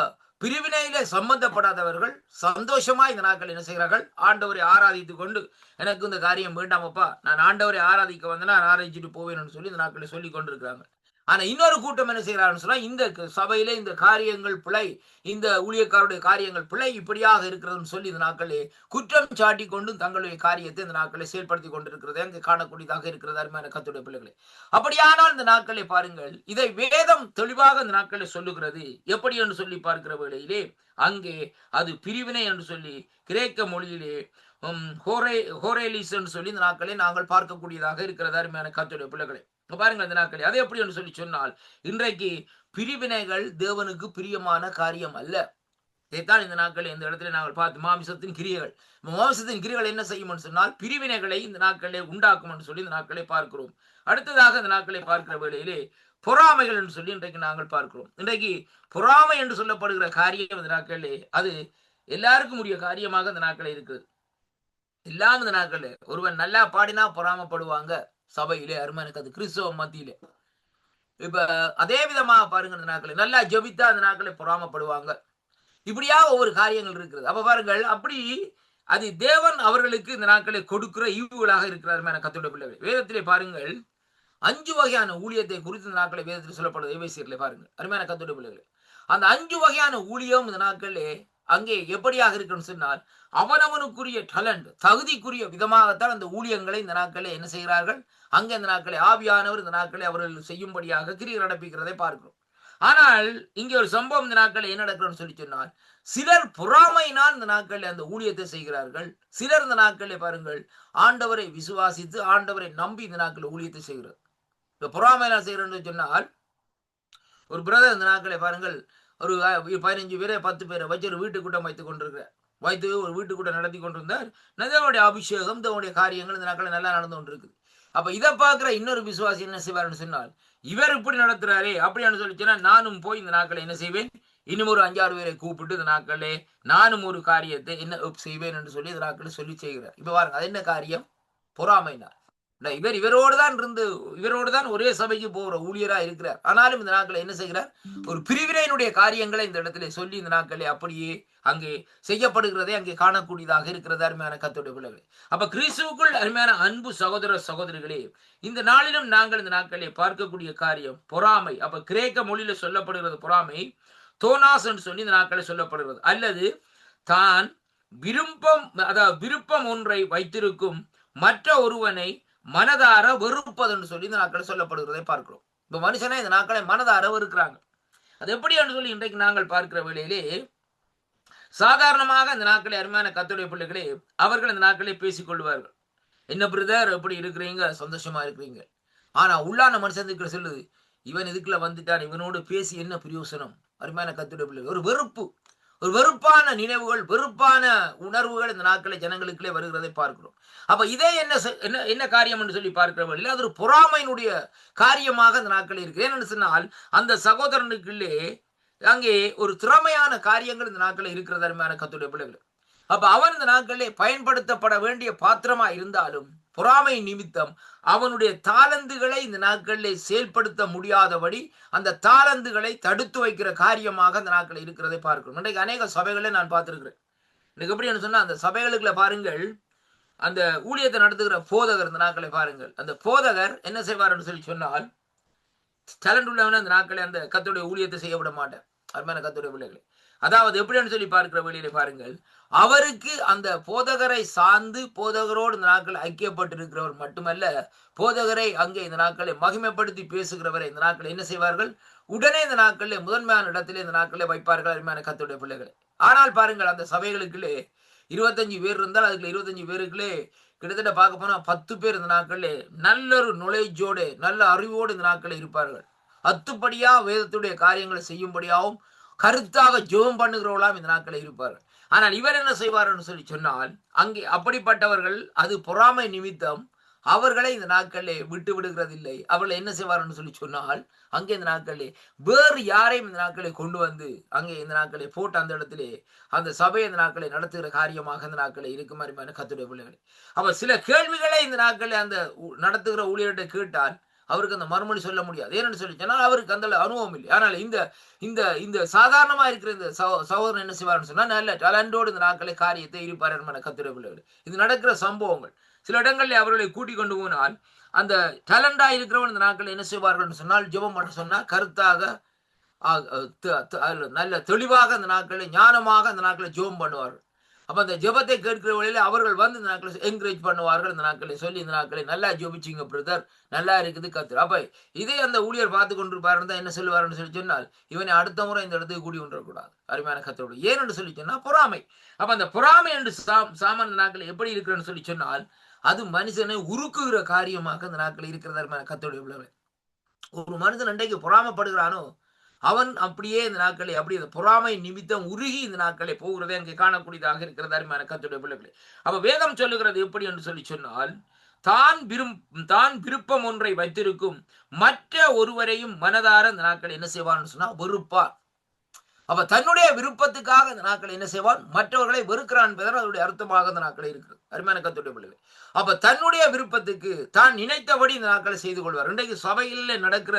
பிரிவினையிலே சம்பந்தப்படாதவர்கள் சந்தோஷமா இந்த நாட்கள் என்ன செய்கிறார்கள்? ஆண்டவரை ஆராதித்துக் கொண்டு, எனக்கு இந்த காரியம் வேண்டாமப்பா, நான் ஆண்டவரை ஆராதிக்க வந்தேன்னா நான் ஆராதிச்சுட்டு போவேன்னு சொல்லி இந்த நாட்களை சொல்லி கொண்டிருக்கிறாங்க. ஆனா இன்னொரு கூட்டம் என்ன செய்யறாருன்னு சொன்னா, இந்த சபையில இந்த காரியங்கள் பிழை, இந்த ஊழியக்காருடைய காரியங்கள் பிழை இப்படியாக இருக்கிறதுன்னு சொல்லி இந்த நாட்களே குற்றம் சாட்டி கொண்டு தங்களுடைய காரியத்தை இந்த நாட்களை செயல்படுத்தி கொண்டிருக்கிறதை அங்கே காணக்கூடியதாக இருக்கிறது அருமையான கர்த்தருடைய பிள்ளைகளே. அப்படியானால் இந்த நாட்களை பாருங்கள், இதை வேதம் தெளிவாக இந்த நாட்களை சொல்லுகிறது. எப்படி என்று சொல்லி பார்க்கிற வேளையிலே அங்கே அது பிரிவினை என்று சொல்லி கிரேக்க மொழியிலே ஹோரேலிஸ் என்று சொல்லி இந்த நாட்களை நாங்கள் பார்க்கக்கூடியதாக இருக்கிறது அருமையான கர்த்தருடைய பிள்ளைகளே. பாருங்கள், இந்த நாட்களை அது எப்படி என்று சொல்லி சொன்னால், இன்றைக்கு பிரிவினைகள் தேவனுக்கு பிரியமான காரியம் அல்ல. இதைத்தான் இந்த நாட்களில் இந்த இடத்துல நாங்கள் பார்த்து, மாமிசத்தின் கிரிகள் என்ன செய்யும் என்று சொன்னால் பிரிவினைகளை இந்த நாட்களிலே உண்டாக்கும் என்று சொல்லி இந்த நாட்களை பார்க்கிறோம். அடுத்ததாக இந்த நாட்களை பார்க்கிற வேளையிலே பொறாமைகள் என்று சொல்லி இன்றைக்கு நாங்கள் பார்க்கிறோம். இன்றைக்கு பொறாமை என்று சொல்லப்படுகிற காரியம் இந்த நாட்களிலே அது எல்லாருக்கும் உரிய காரியமாக இந்த நாட்களில் இருக்குது. எல்லாம் இந்த நாட்கள் ஒருவன் நல்லா பாடினா பொறாமப்படுவாங்க சபையிலே, அருமையான கத்து கிறிஸ்தவ மத்தியிலே. இப்ப அதே விதமா பாருங்க, இந்த நாட்கள் நல்லா ஜெபித்தா அந்த நாட்களை பொறாமப்படுவாங்க. இப்படியா ஒவ்வொரு காரியங்கள் இருக்கிறது. அப்ப பாருங்கள், அப்படி அது தேவன் அவர்களுக்கு இந்த நாட்களை கொடுக்கிற ஈவுகளாக இருக்கிறார். கர்த்தருடைய பிள்ளைகள், வேதத்திலே பாருங்கள் 5 வகையான ஊழியத்தை குறித்து இந்த நாட்களை வேதத்தில் சொல்லப்படுது. எபேசியரிலே பாருங்கள், அருமையான கர்த்தருடைய பிள்ளைகளே. அந்த 5 வகையான ஊழியம் இந்த நாட்களிலே அங்கே எப்படியாக இருக்குன்னு சொன்னால், அவனவனுக்குரிய டேலண்ட், தகுதிக்குரிய விதமாகத்தான் அந்த ஊழியங்களை இந்த நாட்களிலே என்ன செய்கிறார்கள், அங்கே இந்த நாட்களை ஆவியானவர் இந்த நாட்களை அவர்கள் செய்யும்படியாக கிரியை நடப்பிக்கிறதை பார்க்கிறோம். ஆனால் இங்கே ஒரு சம்பவம் இந்த நாட்களில் என்ன நடக்கிறோம்னு சொல்லி சொன்னால், சிலர் பொறாமையினால் இந்த நாட்களில் அந்த ஊழியத்தை செய்கிறார்கள். சிலர் இந்த நாட்களில் பாருங்கள் ஆண்டவரை விசுவாசித்து ஆண்டவரை நம்பி இந்த நாட்களில் ஊழியத்தை செய்கிறார். இப்ப பொறாமையினால் செய்கிறோம்னு சொன்னால், ஒரு பிரதர் இந்த நாட்களை பாருங்கள் ஒரு 15 பேரை 10 பேரை வச்சு ஒரு வீட்டுக்கூட்டம் வைத்துக் கொண்டிருக்கிறார். வைத்து ஒரு வீட்டுக்கூட்டம் நடத்தி கொண்டிருந்தார். தேவனுடைய அபிஷேகம், தேவனுடைய காரியங்கள் இந்த நாட்களில் நல்லா நடந்து கொண்டிருக்குது. அப்ப இதை பார்க்கிற இன்னொரு விசுவாசி என்ன செய்வார்னு சொன்னால், இவர் இப்படி நடத்துறாரே அப்படின்னு சொல்லி சொன்னா, நானும் போய் இந்த நாட்களை என்ன செய்வேன், இன்னும் ஒரு 5-6 பேரை கூப்பிட்டு இந்த நாட்களே நானும் ஒரு காரியத்தை என்ன செய்வேன் என்று சொல்லி இந்த நாட்களை சொல்லி செய்கிறார். இப்ப பாருங்க, அது என்ன காரியம்? பொறாமைனார். இவரோடு தான் ஒரே சபைக்கு போகிற ஊழியரா இருக்கிறார். ஆனாலும் இந்த நாட்களை என்ன செய்கிறார், ஒரு பிரிவினையினுடைய காரியங்களை இந்த இடத்துல சொல்லி இந்த நாட்களை அப்படியே அங்கே செய்யப்படுகிறதே அங்கே காணக்கூடியதாக இருக்கிறது. அருமையான கர்த்தருடைய பிள்ளைகளே, அப்ப கிறிஸ்துவுக்குள் அருமையான அன்பு சகோதர சகோதரிகளே, இந்த நாளிலும் நாங்கள் இந்த நாட்களை பார்க்கக்கூடிய காரியம் பொறாமை. அப்ப கிரேக்க மொழியில சொல்லப்படுகிறது பொறாமை தோனாஸ் என்று சொல்லி இந்த நாட்களை சொல்லப்படுகிறது. அல்லது தான் விருப்பம் ஒன்றை வைத்திருக்கும் மற்ற ஒருவனை மனதார வெறுப்பதுன்னு சொல்லி இந்த நாட்களை சொல்லப்படுகிறதை பார்க்கிறோம். இப்ப மனுஷனை இந்த நாட்களை மனதார வெறுக்கிறாங்க. அது எப்படி என்று சொல்லி இன்றைக்கு நாங்கள் பார்க்கிற வேளையிலே, சாதாரணமாக இந்த நாட்களை அருமையான கர்த்தருடைய பிள்ளைகளே அவர்கள் இந்த நாட்களை பேசிக் கொள்வார்கள். என்ன பிரதர் எப்படி இருக்கிறீங்க, சந்தோஷமா இருக்கிறீங்க. ஆனா உள்ளான மனுஷன் சொல்லுது, இவன் இதுக்குள்ள வந்துட்டான், இவனோடு பேசி என்ன பிரயோசனம். அருமையான கர்த்தருடைய பிள்ளைகள், ஒரு வெறுப்பு, ஒரு வெறுப்பான நினைவுகள், வெறுப்பான உணர்வுகள் இந்த நாட்களை ஜனங்களுக்குள்ளே வருகிறதை பார்க்கிறோம். அப்ப இதே என்ன காரியம் என்று சொல்லி பார்க்கிற வழியில் அது ஒரு பொறாமையினுடைய காரியமாக இந்த நாட்களில் இருக்கு. ஏன்னு சொன்னால், அந்த சகோதரனுக்குள்ளே அங்கே ஒரு திறமையான காரியங்கள் இந்த நாட்களில் இருக்கிறது. அருமையான கர்த்தருடைய பிள்ளைகள், அப்ப அவன் இந்த நாட்களிலே பயன்படுத்தப்பட வேண்டிய பாத்திரமா இருந்தாலும் பொறாமை நிமித்தம் அவனுடைய தாளந்துகளை இந்த நாட்களிலே செயல்படுத்த முடியாதபடி அந்த தாளந்துகளை தடுத்து வைக்கிற காரியமாக அந்த நாட்களில் இருக்கிறதை பார்க்கிறோம். இன்றைக்கு அநேக சபைகளை நான் பார்த்திருக்கிறேன். இன்னைக்கு எப்படி சொன்னா, அந்த சபைகளுக்குள்ள பாருங்கள், அந்த ஊழியத்தை நடத்துகிற போதகர் இந்த நாட்களை பாருங்கள், அந்த போதகர் என்ன செய்வார்னு சொல்லி சொன்னால், டேலண்ட் உள்ளவன அந்த நாட்களை அந்த கர்த்தருடைய ஊழியத்தை செய்ய விட மாட்டார். அருமையான கர்த்தருடைய பிள்ளைகளை, அதாவது எப்படின்னு சொல்லி பார்க்கிற வழியிலே பாருங்கள், அவருக்கு அந்த போதகரை சார்ந்து போதகரோடு இந்த நாட்கள் ஐக்கியப்பட்டிருக்கிறவர் மட்டுமல்ல, போதகரை அங்கே இந்த நாட்களை மகிமைப்படுத்தி பேசுகிறவரை இந்த நாட்களை என்ன செய்வார்கள், உடனே இந்த நாட்களில் முதன்மையான இடத்திலே இந்த நாட்களை வைப்பார்கள். அருமையான கர்த்தருடைய பிள்ளைகளை, ஆனால் பாருங்கள், அந்த சபைகளுக்குள்ளே 25 பேர் இருந்தால் அதுக்குள்ள 25 பேருக்குள்ளே கிட்டத்தட்ட பார்க்க போனா 10 பேர் இந்த நாட்களிலே நல்ல ஒரு நுழைஜோடு நல்ல அறிவோடு இந்த நாட்களில் இருப்பார்கள். அத்துப்படியா வேதத்துடைய காரியங்களை செய்யும்படியாகவும் கருத்தாக ஜெபம் பண்ணுகிறவர்களாம் இந்த நாட்களில் இருப்பார்கள். ஆனால் இவர் என்ன செய்வார்னு சொல்லி சொன்னால், அங்கே அப்படிப்பட்டவர்கள் அது பொறாமை நிமித்தம் அவர்களை இந்த நாட்களிலே விட்டு விடுகிறதில்லை. அவர்களை என்ன செய்வார்னு சொல்லி சொன்னால், அங்கே இந்த நாட்களிலே வேறு யாரையும் இந்த நாட்களை கொண்டு வந்து அங்கே இந்த நாட்களை போட்டு அந்த இடத்திலே அந்த சபையை இந்த நாட்களை நடத்துகிற காரியமாக இந்த நாட்களை இருக்கும். மாதிரி கர்த்தருடைய பிள்ளைகளை, அப்ப சில கேள்விகளை இந்த நாட்களில் அந்த நடத்துகிற ஊழியர்கிட்ட கேட்டால் அவருக்கு அந்த மறுமொழி சொல்ல முடியாது. ஏன்னு சொல்லி சொன்னால் அவருக்கு அந்த அனுபவம் இல்லை. ஆனால் இந்த இந்த சாதாரணமா இருக்கிற இந்த சகோதரன் என்ன செய்வார்னு சொன்னா, நல்ல டேலண்டோடு இந்த நாட்களை காரியத்தை இருப்பார். கர்த்தருடைய பிள்ளைகள், இது நடக்கிற சம்பவங்கள். சில இடங்களில் அவர்களை கூட்டிக் கொண்டு போனால் அந்த டேலண்டா இருக்கிறவன் இந்த நாட்கள் என்ன செய்வார்கள் சொன்னால், ஜெபம் பண்ண சொன்னா கருத்தாக நல்ல தெளிவாக அந்த நாட்களை ஞானமாக அந்த நாட்களை ஜெபம் பண்ணுவார்கள். அப்ப அந்த ஜெபத்தை கேட்கிற வழியில அவர்கள் வந்து இந்த நாட்களை என்கரேஜ் பண்ணுவார்கள். இந்த நாட்களை சொல்லி இந்த நாட்களை நல்லா ஜெபிச்சிங்க பிரதர், நல்லா இருக்குது கர்த்தர். அப்ப இதே அந்த ஊழியர் பார்த்து கொண்டிருப்பாருன்னு தான் என்ன சொல்லுவாருன்னு சொல்லி சொன்னால், இவனை அடுத்த முறை இந்த இடத்துக்கு கூடி கொண்டிருக்கூடாது. அருமையான கர்த்தரோடு ஏன் என்று சொல்லி சொன்னா பொறாமை. அப்ப அந்த பொறாமை என்று சாமான் நாட்கள் எப்படி இருக்கிறன்னு சொல்லி சொன்னால், அது மனுஷனை உருக்குகிற காரியமாக இந்த நாட்கள் இருக்கிறது. அருமையான கர்த்தருடைய பிள்ளைகளே, ஒரு மனிதன் அன்றைக்கு பொறாமப்படுகிறானோ அவன் அப்படியே இந்த நாட்களை அப்படி அந்த பொறாமை நிமித்தம் உருகி இந்த நாட்களை போகிறதே அங்கே காணக்கூடியதாக இருக்கிறது. அருமையான கர்த்தருடைய பிள்ளைகளே, அப்ப வேதம் சொல்லுகிறது எப்படி என்று சொல்லி சொன்னால், தான் விருப்பம் ஒன்றை வைத்திருக்கும் மற்ற ஒருவரையும் மனதார இந்த நாட்கள் என்ன செய்வான்னு சொன்னா வெறுப்பார். அப்ப தன்னுடைய விருப்பத்துக்காக இந்த நாட்களை என்ன செய்வான்? மற்றவர்களை வெறுக்கிறான் என்பதன் அதனுடைய அர்த்தமாக இந்த நாட்களை இருக்கிறது. அருமையான கர்த்தருடைய பிள்ளைகளே, அப்ப தன்னுடைய விருப்பத்துக்கு தான் நினைத்தபடி இந்த நாட்களை செய்து கொள்வார். இன்றைக்கு சபைகளிலே நடக்கிற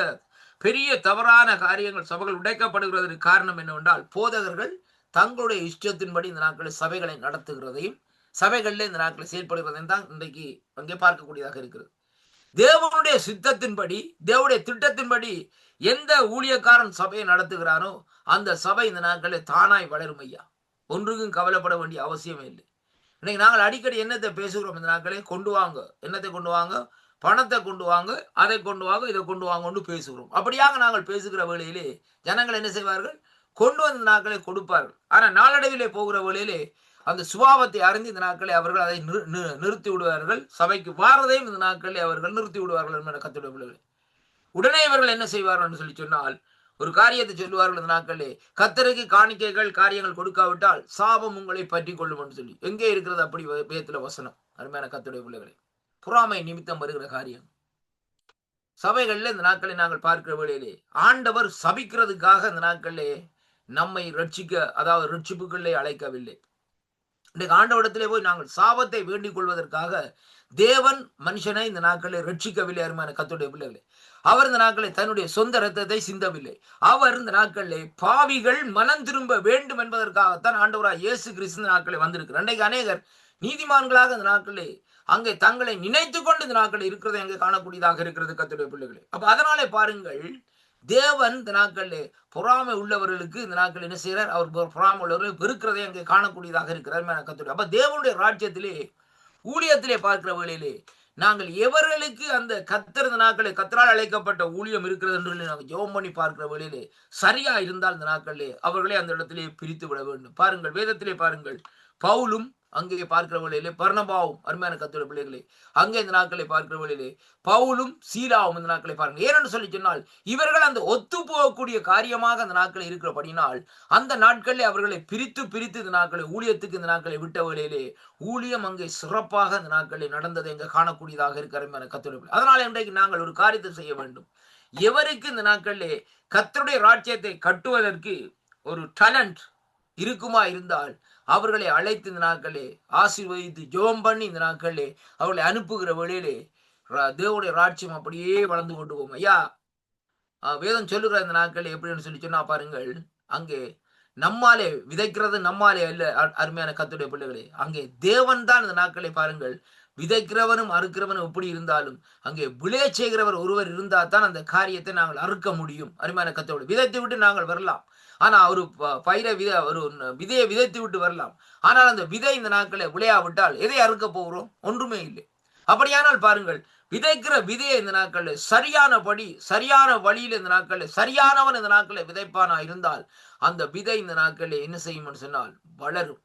பெரிய தவறான காரியங்கள், சபைகள் உடைக்கப்படுகிறதற்கு காரணம் என்னவென்றால், போதகர்கள் தங்களுடைய இஷ்டத்தின்படி இந்த நாட்களில் சபைகளை நடத்துகிறதையும் சபைகளில் இந்த நாட்களை செயல்படுகிறதையும் தான் இன்றைக்கு அங்கே பார்க்கக்கூடியதாக இருக்கிறது. தேவனுடைய சித்தத்தின்படி, தேவனுடைய திட்டத்தின்படி எந்த ஊழியக்காரன் சபையை நடத்துகிறானோ அந்த சபை இந்த நாட்களில் தானாய் வளரும் ஐயா. ஒன்றுக்கும் கவலைப்பட வேண்டிய அவசியமே இல்லை. இன்னைக்கு நாங்கள் அடிக்கடி என்னத்தை பேசுகிறோம்? இந்த நாட்களே கொண்டு வாங்க, என்னத்தை கொண்டு வாங்க? பணத்தை கொண்டு வாங்க, அதை கொண்டு வாங்க, இதை கொண்டு வாங்கன்னு பேசுகிறோம். அப்படியாக நாங்கள் பேசுகிற வேளையிலே ஜனங்கள் என்ன செய்வார்கள்? கொண்டு வந்த நாட்களை கொடுப்பார்கள். ஆனால் நாளடைவிலே போகிற வேளையிலே அந்த சுபாவத்தை அறிந்து இந்த நாட்களை அவர்கள் அதை நிறுத்தி விடுவார்கள். சபைக்கு வாரதையும் இந்த நாட்களில் அவர்கள் நிறுத்தி விடுவார்கள் என்ற கர்த்தருடைய பிள்ளைகளே. உடனே இவர்கள் என்ன செய்வார்கள் என்று சொல்லி சொன்னால், ஒரு காரியத்தை சொல்லுவார்கள் இந்த நாட்களே, கர்த்தருக்கு காணிக்கைகள் காரியங்கள் கொடுக்காவிட்டால் சாபம் உங்களை பற்றி கொள்ளும் என்று சொல்லி. எங்கே இருக்கிறது அப்படி வேதத்துல வசனம்? அருமையான கர்த்தருடைய பிள்ளைகளே, பொறாமை நிமித்தம் வருகிற காரியம் சபைகளில் இந்த நாட்களை நாங்கள் பார்க்கிற வேளையிலே ஆண்டவர் சபிக்கிறதுக்காக இந்த நாட்களிலே நம்மை ரட்சிக்க, அதாவது ரட்சிப்புகளிலே அழைக்கவில்லை. இன்றைக்கு ஆண்டவரிடத்திலே போய் நாங்கள் சாபத்தை வேண்டிக் கொள்வதற்காக தேவன் மனுஷனை இந்த நாட்களில் ரட்சிக்கவில்லை. அருமையான கர்த்தருடைய பிள்ளைகளே, அவர் இந்த நாட்களில் தன்னுடைய சொந்த இரத்தத்தை சிந்தவில்லை. அவர் இந்த நாட்களில் பாவிகள் மனம் திரும்ப வேண்டும் என்பதற்காகத்தான் ஆண்டவராய் இயேசு கிறிஸ்து இந்த நாட்களில் வந்திருக்கிறார். அன்றைக்கு அநேகர் நீதிமான்களாக இந்த நாட்களில் அங்கே தங்களை நினைத்து கொண்டு இந்த நாட்களில் இருக்கிறதை அங்கே காணக்கூடியதாக இருக்கிறது கர்த்தருடைய பிள்ளைகளே. அப்ப அதனாலே பாருங்கள், தேவன் இந்த நாட்களில் பொறாமை உள்ளவர்களுக்கு இந்த நாட்கள் என்ன செய்கிறார்? அவர் பொறாமை உள்ளவர்களை வெறுக்கிறதை அங்கே காணக்கூடியதாக இருக்கிறார் கர்த்தருடைய. அப்ப தேவனுடைய ராஜ்யத்திலே ஊழியத்திலே பார்க்கிற வேளையிலே நாங்கள் எவர்களுக்கு அந்த கர்த்தர் இந்த நாட்களே கர்த்தரால் அழைக்கப்பட்ட ஊழியம் இருக்கிறது என்று நாங்கள் ஜெபம் பண்ணி பார்க்கிற வேளையிலே சரியா இருந்தால் இந்த நாட்களிலே அவர்களே அந்த இடத்திலே பிரித்து விட வேண்டும். பாருங்கள், வேதத்திலே பாருங்கள், பவுலும் அங்கே பார்க்கிற வேளையிலே பர்னபாவும், அருமையான கர்த்தருடைய பிள்ளைகளே, அங்கே இந்த நாட்களை பார்க்கிற வேளையிலே பவுலும் சீலாவும் இந்த நாட்களை பாருங்கள். ஏனென்று சொல்லி சொன்னால், இவர்கள் அந்த ஒத்து போகக்கூடிய காரியமாக அந்த நாட்களை இருக்கிறபடினால் அந்த நாட்களில் அவர்களை பிரித்து பிரித்து இந்த நாட்களை ஊழியத்துக்கு இந்த நாட்களை விட்ட வேளையிலே ஊழியம் அங்கே சிறப்பாக இந்த நாட்களில் நடந்ததை எங்க காணக்கூடியதாக இருக்கிற அருமையான கர்த்தருடைய பிள்ளை. அதனால் இன்றைக்கு நாங்கள் ஒரு காரியத்தை செய்ய வேண்டும். எவருக்கு இந்த நாட்களிலே கர்த்தருடைய ராஜ்யத்தை கட்டுவதற்கு ஒரு டேலண்ட் இருக்குமா இருந்தால் அவர்களை அழைத்து இந்த நாட்களே ஆசீர்வதித்து ஜெபம் பண்ணி இந்த நாட்களே அவர்களை அனுப்புகிற வழியிலே தேவனுடைய ராஜ்யம் அப்படியே வளர்ந்து கொண்டு போகும் ஐயா. வேதம் சொல்லுகிற இந்த நாட்கள் எப்படின்னு சொல்லி சொன்னா பாருங்கள், அங்கே நம்மாலே விதைக்கிறது நம்மாலே அல்ல அருமையான கர்த்தருடைய பிள்ளைகளே. அங்கே தேவன் தான் இந்த நாட்களை பாருங்கள், விதைக்கிறவனும் அறுக்கிறவனும் எப்படி இருந்தாலும் அங்கே விளைய செய்கிறவர் ஒருவர் இருந்தால் தான் அந்த காரியத்தை நாங்கள் அறுக்க முடியும். அருமையான கர்த்தருடைய, விதைத்து விட்டு நாங்கள் வரலாம், ஆனா ஒரு பயிரை ஒரு விதையை விதைத்து விட்டு வரலாம், ஆனால் அந்த விதை இந்த நாட்களை விளையாவிட்டால் எதை அறுக்க போகிறோம்? ஒன்றுமே இல்லை. அப்படியானால் பாருங்கள், விதைக்கிற விதையை இந்த நாட்களில் சரியானபடி சரியான வழியில் இந்த நாட்களில் சரியானவன் இந்த நாட்களில் விதைப்பானா இருந்தால் அந்த விதை இந்த நாட்களில் என்ன செய்யும் சொன்னால் வளரும்.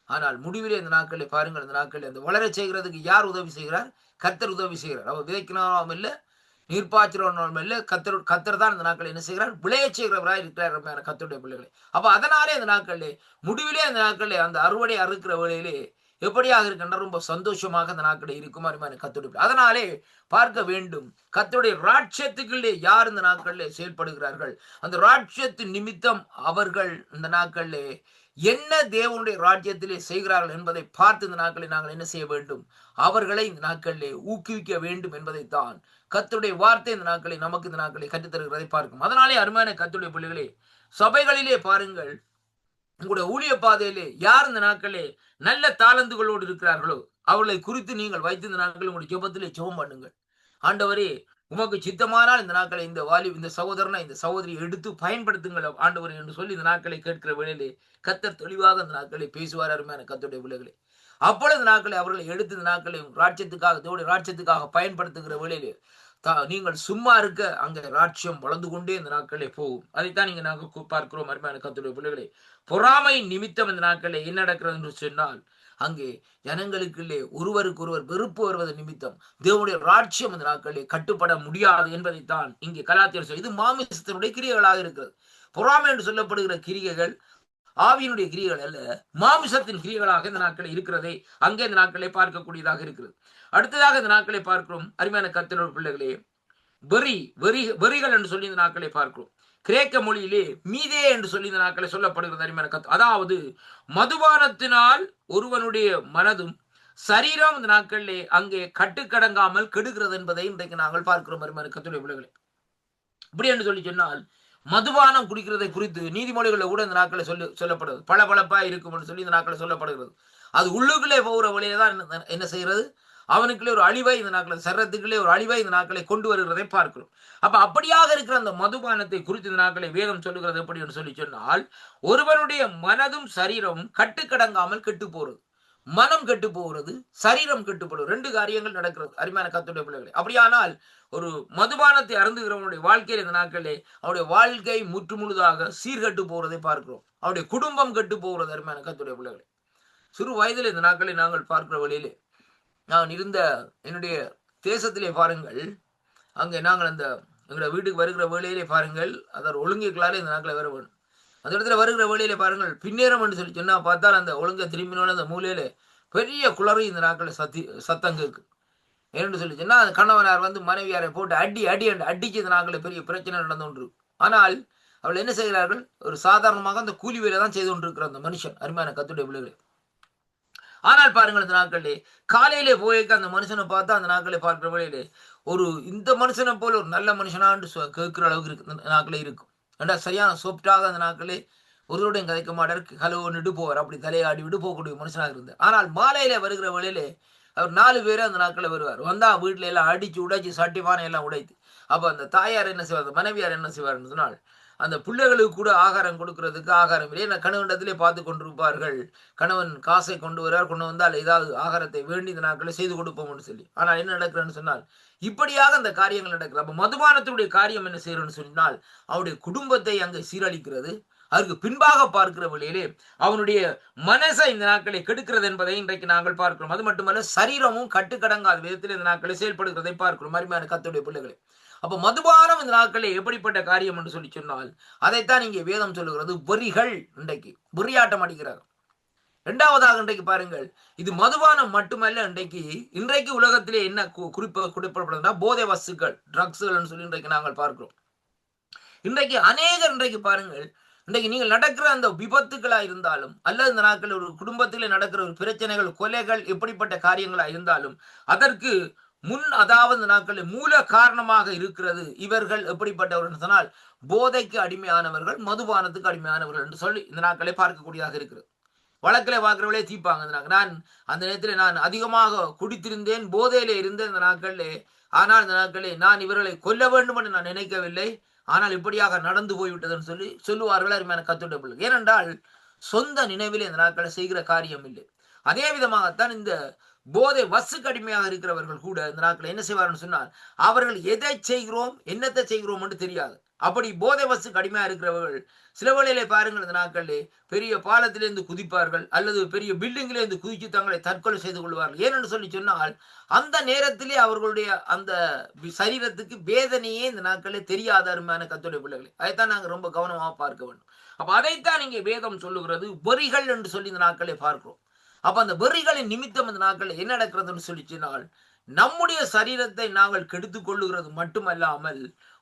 ஆனால் முடிவிலே இந்த நாட்களில் பாருங்கள், இந்த நாட்களில் அந்த வளர செய்கிறதுக்கு யார் உதவி செய்கிறார்? கர்த்தர் உதவி செய்கிறார். அவர் விதைக்கிறோம் இல்லை, நீர்ப்பாய்ச்சிரோம் இல்லை, கர்த்தர் தான் இந்த நாட்கள் என்ன செய்கிறார்? விளைய செய்கிறவராக இருக்கிறார் கர்த்தருடைய பிள்ளைகளை. அப்ப அதனாலே இந்த நாட்களிலே முடிவிலே இந்த நாட்களிலே அந்த அறுவடை அறுக்கிற வேளையிலே எப்படியாக இருக்கின்ற ரொம்ப சந்தோஷமாக அந்த நாட்களில் இருக்கும் அருமையான கர்த்தருடைய. அதனாலே பார்க்க வேண்டும், கர்த்தருடைய ராஜ்யத்துக்குள்ளே யார் இந்த நாட்களிலே செயல்படுகிறார்கள், அந்த ராஜ்யத்தின் நிமித்தம் அவர்கள் இந்த நாட்களிலே என்ன தேவனுடைய ராஜ்யத்திலே செய்கிறார்கள் என்பதை பார்த்து இந்த நாட்களில் நாங்கள் என்ன செய்ய வேண்டும்? அவர்களை இந்த நாட்களிலே ஊக்குவிக்க வேண்டும் என்பதைத்தான் கர்த்தருடைய வார்த்தை இந்த நாட்களை நமக்கு இந்த நாட்களை கற்றுத்தருகிறதை பார்க்கும். அதனாலே அருமையான கர்த்தருடைய பிள்ளைகளே, சபைகளிலே பாருங்கள், உங்களுடைய ஊழிய பாதையிலே யார் இந்த நாட்களே நல்ல தாளந்துகளோடு இருக்கிறார்களோ அவர்களை குறித்து நீங்கள் வைத்து இந்த நாட்கள் உங்களுடைய ஜெபத்திலே ஜெபம் பண்ணுங்கள். ஆண்டவரே, உமக்கு சித்தமானால் இந்த நாட்களை இந்த சகோதரனை இந்த சகோதரியை எடுத்து பயன்படுத்துங்கள் ஆண்டவரே என்று சொல்லி இந்த நாட்களை கேட்கிற வேளையிலே கர்த்தர் தெளிவாக இந்த நாட்களை பேசுவார் அருமையான கர்த்தருடைய பிள்ளைகளே. அப்பொழுது இந்த நாட்களை அவர்களை எடுத்து இந்த நாட்களை ராஜ்யத்துக்காக தேவனுடைய ராஜ்யத்துக்காக பயன்படுத்துகிற வேளையிலே நீங்கள் சும்மா இருக்க அங்கே ராஜ்யம் வளர்ந்து கொண்டே இந்த நாட்களே போகும். அதைத்தான் நீங்க நாங்கள் பார்க்கிறோம் அருமையான கர்த்தருடைய பிள்ளைகளே. பொறாமை நிமித்தம் இந்த நாட்களே என்ன நடக்கிறது என்று சொன்னால், அங்கே ஜனங்களுக்குள்ளே ஒருவருக்கு ஒருவர் வெறுப்பு வருவது நிமித்தம் தேவனுடைய ராஜ்யம் இந்த நாட்களே கட்டுப்பட முடியாது என்பதைத்தான் இங்கே கலாத்தியர் சொல்ல. இது மாமிசத்தினுடைய கிரியைகளாக இருக்கிறது. பொறாமை என்று சொல்லப்படுகிற கிரியைகள் ஆவியினுடைய கிரியைகள் அல்ல, மாமிசத்தின் கிரியைகளாக இந்த நாட்களை இருக்கிறதை அங்கே இந்த நாட்களை பார்க்கக்கூடியதாக இருக்கிறது. அடுத்ததாக இந்த நாட்களை பார்க்கிறோம் அருமையான கர்த்தருடைய பிள்ளைகளே, வெறிகள் என்று சொல்லி இந்த நாட்களை பார்க்கிறோம். கிரேக்க மொழியிலே மீதே என்று சொல்லி இந்த நாட்களை சொல்லப்படுகிறது அருமையான அதாவது மதுபானத்தினால் ஒருவனுடைய மனதும் சரீரம் இந்த நாட்களிலே அங்கே கட்டுக்கடங்காமல் கெடுகிறது என்பதை இன்றைக்கு நாங்கள் பார்க்கிறோம் அருமையான கர்த்தருடைய பிள்ளைகளே. இப்படி என்று சொல்லி சொன்னால் மதுபானம் குடிக்கிறதை குறித்து நீதிமொழிகளில் கூட இந்த நாட்களை சொல்லப்படுகிறது. பளபளப்பா இருக்கும் என்று சொல்லி இந்த நாட்களை சொல்லப்படுகிறது. அது உள்ளுக்குள்ளே போகிற வழியில தான் என்ன செய்கிறது, அவனுக்குள்ளே ஒரு அழிவை இந்த நாட்களை சரத்துக்குள்ளே ஒரு அழிவை இந்த நாட்களை கொண்டு வருகிறதை பார்க்கிறோம். அப்ப அப்படியாக இருக்கிற அந்த மதுபானத்தை குறித்து இந்த நாட்களை வேதம் சொல்லுகிறது எப்படி என்று சொல்லி சொன்னால், ஒருவனுடைய மனதும் சரீரமும் கட்டுக்கடங்காமல் கெட்டு போறது. மனம் கெட்டு போகிறது, சரீரம் கெட்டுப்படுவது, ரெண்டு காரியங்கள் நடக்கிறது அருமையான கர்த்தருடைய பிள்ளைகளே. அப்படியானால் ஒரு மதுபானத்தை அருந்துகிறவனுடைய வாழ்க்கையில் இந்த நாட்களே அவருடைய வாழ்க்கை முற்று முழுதாக சீர்கட்டு போகிறதை பார்க்கிறோம். அவருடைய குடும்பம் கெட்டு போகிறது அருமையான கர்த்தருடைய பிள்ளைகளே. சிறு வயதில் இந்த நாட்களை நாங்கள் பார்க்கிற வழியிலே நான் இருந்த என்னுடைய தேசத்திலே பாருங்கள், அங்கே நாங்கள் அந்த எங்களுடைய வீட்டுக்கு வருகிற வேலையிலே பாருங்கள், அதாவது ஒழுங்குகளாலே இந்த நாட்களை வர வேணும். அந்த இடத்துல வருகிற வேலையிலே பாருங்கள், பின்னேறம் என்று சொல்லி சொன்னா பார்த்தால் அந்த ஒழுங்கை திரும்பினோட அந்த மூலையில பெரிய குளறி இந்த நாட்களை சத்தம் கேட்கு. ஏன்னு சொல்லி சொன்னா அந்த கணவனார் வந்து மனைவியாரை போட்டு அடி அடி அடிச்சு இந்த நாட்களை பெரிய பிரச்சனை நடந்து கொண்டு. ஆனால் அவள் என்ன செய்கிறார்கள், ஒரு சாதாரணமாக அந்த கூலி வேலை தான் செய்து கொண்டிருக்கிற அந்த மனுஷன் அருமையான கர்த்தருடைய பிள்ளைகளே. ஆனால் பாருங்கள் இந்த நாட்களே காலையிலே போய்க்க அந்த மனுஷனை பார்த்தா அந்த நாட்களை பார்க்கிற வழியிலே ஒரு இந்த மனுஷனை போல ஒரு நல்ல மனுஷனான்னு கேட்கிற அளவுக்கு இருக்கு இந்த நாட்களே இருக்கும். ஏண்டா சரியான சோப்டாக அந்த நாட்களே ஒருவருடைய கதைக்க மாட்டார், கலவுன்னுட்டு போவார், அப்படி தலையாடி விட்டு போகக்கூடிய மனுஷனாக இருந்தார். ஆனால் மாலையில வருகிற வழியிலே அவர் 4 பேர் அந்த நாட்களை வருவார். வந்தா வீட்டுல எல்லாம் அடிச்சு உடைச்சு சட்டிப்பானை எல்லாம் உடைத்து. அப்ப அந்த தாயார் என்ன செய்வார், மனைவியார் என்ன செய்வார்னு சொன்னால், அந்த பிள்ளைகளுக்கு கூட ஆகாரம் கொடுக்கறதுக்கு ஆகாரம் இல்லை, கணவனிடத்திலே பார்த்து கொண்டிருப்பார்கள். கணவன் காசை கொண்டு வருவார், கொண்டு வந்தால் ஏதாவது ஆகாரத்தை வேண்டி இந்த நாட்களை செய்து கொடுப்போம்னு சொல்லி. ஆனால் என்ன நடக்கிறன்னு சொன்னால் இப்படியாக அந்த காரியங்கள் நடக்கிறது. அப்ப மதுபானத்துடைய காரியம் என்ன செய்யறன்னு சொன்னால் அவருடைய குடும்பத்தை அங்கே சீரழிக்கிறது. அதற்கு பின்பாக பார்க்கிற வழியிலே அவனுடைய மனசை இந்த நாட்களை கெடுக்கிறது என்பதை இன்றைக்கு நாங்கள் பார்க்கிறோம். அது மட்டுமல்ல சரீரமும் கட்டுக்கடங்காத விதத்தில் இந்த நாட்களை செயல்படுகிறதை பார்க்கிறோம் அருமையான கர்த்தருடைய பிள்ளைகளே. அப்ப மதுபானம் இந்த நாட்களே எப்படிப்பட்ட காரியம் என்று சொல்லி சொன்னால் அதைத்தான் இங்கே வேதம் சொல்லுகிறது. வெறிகள் இன்றைக்கு வெறியாட்டம் அடிக்கிறார். இரண்டாவதாக இன்றைக்கு பாருங்கள், இது மதுபானம் மட்டுமல்ல, இன்றைக்கு உலகத்திலே என்ன குறிப்பிடப்படுதுன்னா போதை வஸ்துக்கள், ட்ரக்ஸ்கள் சொல்லி இன்றைக்கு நாங்கள் பார்க்கிறோம். இன்றைக்கு அநேகர் இன்றைக்கு பாருங்கள், இன்றைக்கு நீங்கள் நடக்கிற அந்த விபத்துக்களா இருந்தாலும் அல்லது இந்த நாட்கள் ஒரு குடும்பத்தில் நடக்கிற ஒரு பிரச்சனைகள், கொலைகள், எப்படிப்பட்ட காரியங்களா இருந்தாலும் அதற்கு அதாவது இந்த நாட்களில் மூல காரணமாக இருக்கிறது இவர்கள் எப்படிப்பட்டவர்கள் சொன்னால் போதைக்கு அடிமையானவர்கள், மதுபானத்துக்கு அடிமையானவர்கள் என்று சொல்லி இந்த நாட்களை பார்க்கக்கூடியதாக இருக்கிறது. வழக்கில் பார்க்கிறவர்களே தீப்பாங்க. நான் அந்த நேரத்தில் நான் அதிகமாக குடித்திருந்தேன், போதையிலே இருந்தேன் இந்த நாட்களிலே. ஆனால் இந்த நாட்களே நான் இவர்களை கொல்ல வேண்டும் என்று நான் நினைக்கவில்லை, ஆனால் இப்படியாக நடந்து போய்விட்டதுன்னு சொல்லி சொல்லுவார்கள் அருமையான கர்த்தருடைய பிள்ளை. ஏனென்றால் சொந்த நினைவில் இந்த நாட்களை செய்கிற காரியம் இல்லை. அதே விதமாகத்தான் இந்த போதை வசுக்கு அடிமையாக இருக்கிறவர்கள் கூட இந்த நாட்களை என்ன செய்வார்கள் சொன்னால் அவர்கள் எதை செய்கிறோம் என்னத்தை செய்கிறோம் என்று தெரியாது. அப்படி போதை வசுக்கு அடிமையாக இருக்கிறவர்கள் சில வேளையிலே பாருங்கள் இந்த நாட்களிலே பெரிய பாலத்திலிருந்து குதிப்பார்கள் அல்லது பெரிய பில்டிங்கிலிருந்து குதித்து தங்களை தற்கொலை செய்து கொள்வார்கள். ஏனென்று சொல்லி சொன்னால் அந்த நேரத்திலே அவர்களுடைய அந்த சரீரத்துக்கு வேதனையே இந்த நாட்களே தெரியாத அருமையான கர்த்தருடைய பிள்ளைகளை. அதைத்தான் நாங்கள் ரொம்ப கவனமாக பார்க்க வேண்டும். அப்ப அதைத்தான் இங்கே வேதம் சொல்லுகிறது, வெறிகள் என்று சொல்லி இந்த நாட்களே பார்க்கிறோம். அப்ப அந்த வெறிகளின் நிமித்தம் இந்த நாட்கள் என்ன நடக்கிறதுன்னு சொல்லி சொன்னால் நம்முடைய சரீரத்தை நாங்கள் கெடுத்துக் கொள்ளுகிறது மட்டுமல்லாமல்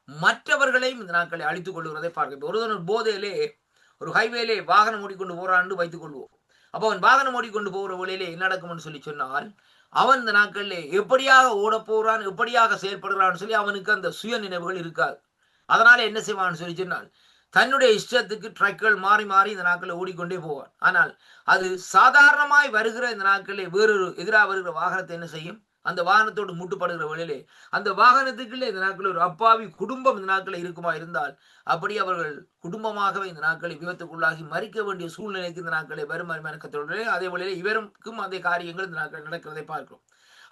மற்றவர்களையும் இந்த நாட்களை அழித்துக் கொள்ளுகிறதை பார்க்கிறோம். ஒருவன் போதையிலே ஒரு ஹைவேலே வாகனம் ஓடிக்கொண்டு போறான்னு வைத்துக் கொள்வோம். அப்போ அவன் வாகனம் ஓடிக்கொண்டு போகிற வழியிலே என்ன நடக்கும்னு சொல்லி சொன்னால் அவன் இந்த நாட்களிலே எப்படியாக ஓட போறான், எப்படியாக செயல்படுகிறான்னு சொல்லி அவனுக்கு அந்த சுய நினைவுகள் இருக்காது. அதனால என்ன செய்வான்னு சொல்லி சொன்னால் தன்னுடைய இஷ்டத்துக்கு ட்ரக்குகள் மாறி மாறி இந்த நாட்களில் ஓடிக்கொண்டே போவான். ஆனால் அது சாதாரணமாய் வருகிற இந்த நாட்களிலே வேறொரு எதிராக வருகிற வாகனத்தை என்ன செய்யும், அந்த வாகனத்தோடு முட்டுப்படுகிற வழியிலே அந்த வாகனத்துக்குள்ளே இந்த நாட்களில் ஒரு அப்பாவி குடும்பம் இந்த நாட்களில் இருக்குமா இருந்தால் அப்படி அவர்கள் குடும்பமாகவே இந்த நாட்களை விபத்துக்குள்ளாகி மறிக்க வேண்டிய சூழ்நிலைக்கு இந்த நாட்களை வரும் கர்த்தருடைய அதே வழியிலே இவருக்கும் அதே காரியங்கள் இந்த நாட்கள் நடக்கிறதை பார்க்கிறோம்.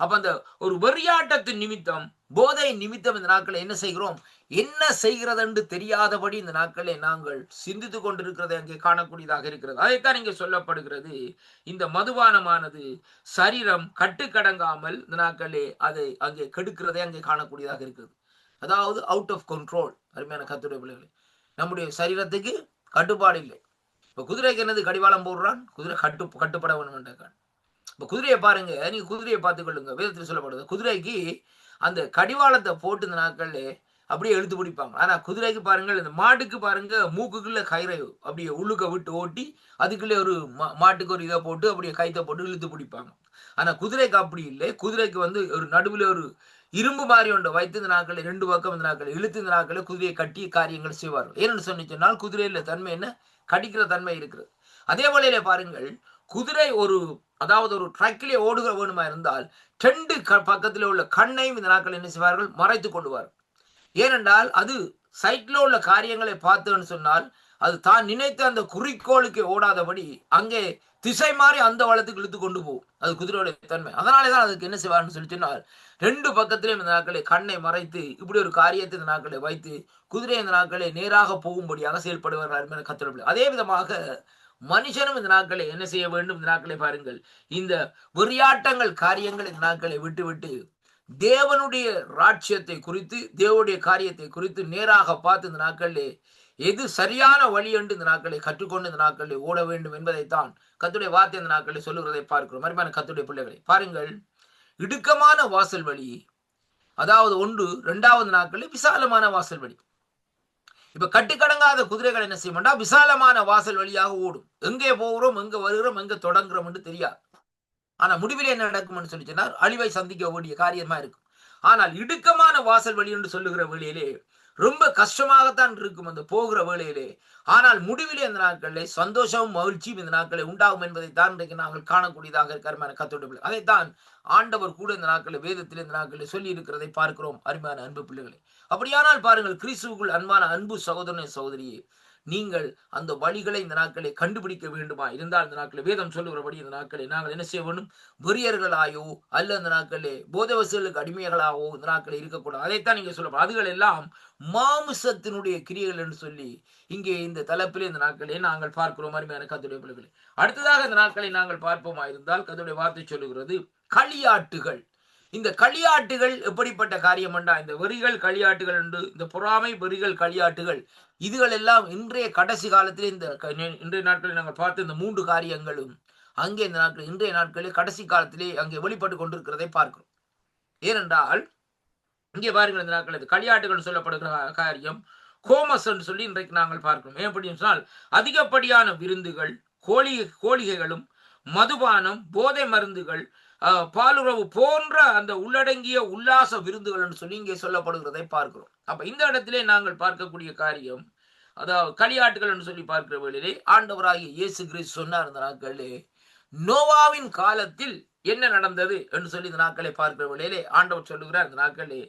அப்ப அந்த ஒரு வெறியாட்டத்தின் நிமித்தம் போதை நிமித்தம் இந்த நாட்களை என்ன செய்கிறோம், என்ன செய்கிறது என்று தெரியாதபடி இந்த நாட்களை நாங்கள் சிந்தித்துக் கொண்டிருக்கிறதை அங்கே காணக்கூடியதாக இருக்கிறது. அதைத்தான் இங்கே சொல்லப்படுகிறது, இந்த மதுபானமானது சரீரம் கட்டுக்கடங்காமல் இந்த நாட்களே அதை அங்கே கெடுக்கிறதை அங்கே காணக்கூடியதாக இருக்கிறது. அதாவது அவுட் ஆஃப் கண்ட்ரோல். அருமையான கர்த்தருடைய பிள்ளைகளே, நம்முடைய சரீரத்துக்கு கட்டுப்பாடு இல்லை. இப்ப குதிரைக்கு என்னது கடிவாளம் போடுறான், குதிரை கட்டுப்பட வேணும். இப்ப குதிரையை பாருங்க, நீங்க குதிரையை பார்த்துக் கொள்ளுங்க. வேதத்தில் சொல்லப்படுது குதிரைக்கு அந்த கடிவாளத்தை போட்டு இந்த நாட்கள்ல அப்படியே இழுத்து பிடிப்பாங்க. ஆனா குதிரைக்கு பாருங்கள், இந்த மாட்டுக்கு பாருங்க மூக்குக்குள்ள கயிறை அப்படியே உள்ளுக்க விட்டு ஓட்டி அதுக்குள்ளே ஒரு மாட்டுக்கு ஒரு இதை போட்டு அப்படியே கைத்தை போட்டு இழுத்து பிடிப்பாங்க. ஆனா குதிரைக்கு அப்படி இல்லை. குதிரைக்கு வந்து ஒரு நடுவில் ஒரு இரும்பு மாதிரி ஒன்றை வைத்து இந்த நாட்களை ரெண்டு பக்கம் இந்த நாட்களை இழுத்து இந்த நாட்களை குதிரையை கட்டி காரியங்கள் செய்வார்கள். ஏன்னு சொன்னால் குதிரையில தன்மை என்ன, கடிக்கிற தன்மை இருக்கிறது. அதே போல பாருங்கள், குதிரை ஒரு அதாவது ஒரு ட்ரக்கிலே ஓடுகிற வேணுமா இருந்தால் 2 பக்கத்தில் உள்ள கண்ணையும் இந்த நாட்கள் என்ன செய்வார்கள், மறைத்துக் கொள்வார்கள். ஏனென்றால் அது சைட்ல உள்ள காரியங்களை பார்த்தோன்னு சொன்னால் அது தான் நினைத்த அந்த குறிக்கோளுக்கு ஓடாதபடி அங்கே திசை மாறி அந்த வளத்துக்கு இழுத்து கொண்டு போகும். அது குதிரையோட தன்மை. அதனாலேதான் அதுக்கு என்ன செய்வார்னு சொல்லி சொன்னால் 2 பக்கத்திலும் இந்த நாட்களை கண்ணை மறைத்து இப்படி ஒரு காரியத்தை இந்த நாட்களை வைத்து குதிரை இந்த நாட்களை நேராக போகும்படியாக செயல்படுவார்கள் கத்தோட. அதே விதமாக மனுஷனும் இந்த நாட்களை என்ன செய்ய வேண்டும், இந்த நாட்களை பாருங்கள், இந்த வெறியாட்டங்கள் காரியங்கள் இந்த நாட்களை விட்டு விட்டு தேவனுடைய ராட்சியத்தை குறித்து தேவனுடைய காரியத்தை குறித்து நேராக பார்த்து இந்த நாட்களிலே எது சரியான வழி என்று இந்த நாட்களை கற்றுக்கொண்டு இந்த நாட்களில் ஓட வேண்டும் என்பதைத்தான் கர்த்தருடைய வார்த்தை இந்த நாட்களில் சொல்லுகிறதை பார்க்கிறோம். மறுமையான கர்த்தருடைய பிள்ளைகளை பாருங்கள், இடுக்கமான வாசல் வழி, அதாவது 1, 2வது நாட்களில் விசாலமான வாசல் வழி. இப்ப கட்டுக்கடங்காத குதிரைகள் என்ன செய்யும், விசாலமான வாசல் வழியாக ஓடும். எங்கே போகிறோம், எங்க வருகிறோம், எங்க தொடங்குறோம் என்று தெரியாது. ஆனா முடிவில் என்ன நடக்கும் சொல்லி சொன்னார், அழிவை சந்திக்க வேண்டிய காரியமா இருக்கும். ஆனால் இடுக்கமான வாசல் வழி என்று சொல்லுகிற வேளையிலே ரொம்ப கஷ்டமாகத்தான் இருக்கும் அந்த போகிற வேளையிலே. ஆனால் முடிவிலே இந்த நாட்களிலே சந்தோஷமும் மகிழ்ச்சியும் இந்த நாட்களை உண்டாகும் என்பதைத்தான் இன்றைக்கு நாங்கள் காணக்கூடியதாக இருக்கிற கத்தோட. அதைத்தான் ஆண்டவர் கூட இந்த நாட்களில் வேதத்தில் இந்த நாட்களில் சொல்லி இருக்கிறதை பார்க்கிறோம். அருமையான அன்பு பிள்ளைகளை, அப்படியானால் பாருங்கள், கிறிஸ்துவுக்குள் அன்பான அன்பு சகோதரனே சகோதரியே, நீங்கள் அந்த வழிகளை இந்த நாட்களை கண்டுபிடிக்க வேண்டுமா இருந்தால் இந்த நாட்களை வேதம் சொல்லுகிறபடி இந்த நாட்களை நாங்கள் என்ன செய்ய வேண்டும், வெறியர்களாயோ அல்ல இந்த நாட்களே போதை வசூலுக்கு அடிமைகளாகவோ இந்த நாட்களை இருக்கக்கூடாது. அதைத்தான் நீங்க சொல்ல, அதுகள் எல்லாம் மாமிசத்தினுடைய கிரியைகள் என்று சொல்லி இங்கே இந்த தலைப்பிலே இந்த நாட்களே நாங்கள் பார்க்கிறோம். அருமையான கர்த்தருடைய பிள்ளைகளே, அடுத்ததாக இந்த நாட்களை நாங்கள் பார்ப்போமா இருந்தால் கர்த்தருடைய வார்த்தை சொல்லுகிறது களியாட்டுகள். இந்த களியாட்டுகள் எப்படிப்பட்ட காரியம் என்றா, இந்த வெறிகள் களியாட்டுகள் உண்டு, இந்த பொறாமை வெறிகள் களியாட்டுகள், இதுகள் எல்லாம் இன்றைய கடைசி காலத்திலே இன்றைய நாட்களில் நாங்கள் பார்த்த இந்த 3 காரியங்களும் அங்கே இந்த நாட்கள் இன்றைய நாட்களில் கடைசி காலத்திலே அங்கே வெளிப்பட்டு கொண்டிருக்கிறதை பார்க்கிறோம். ஏனென்றால் இங்கே பாருங்கள், இந்த நாட்கள் களியாட்டுகள் சொல்லப்படுகிற காரியம் கோமஸ் என்று சொல்லி இன்றைக்கு நாங்கள் பார்க்கிறோம். ஏன் சொன்னால் அதிகப்படியான விருந்துகள், கோழிகைகளும் மதுபானம், போதை மருந்துகள், பாலுறவு போன்ற அந்த உள்ளடங்கிய உல்லாச விருந்துகள் என்று சொல்லி இங்கே சொல்லப்படுகிறதை பார்க்கிறோம். அப்ப இந்த இடத்திலே நாங்கள் பார்க்கக்கூடிய காரியம், அதாவது களியாட்டுகள் என்று சொல்லி பார்க்கிற வேளையிலே ஆண்டவராகிய இயேசு கிறிஸ்து சொன்னார் இந்த நாட்களிலே நோவாவின் காலத்தில் என்ன நடந்தது என்று சொல்லி இந்த நாட்களை பார்க்கிற வேளையிலே ஆண்டவர் சொல்லுகிறார், இந்த நாட்களிலே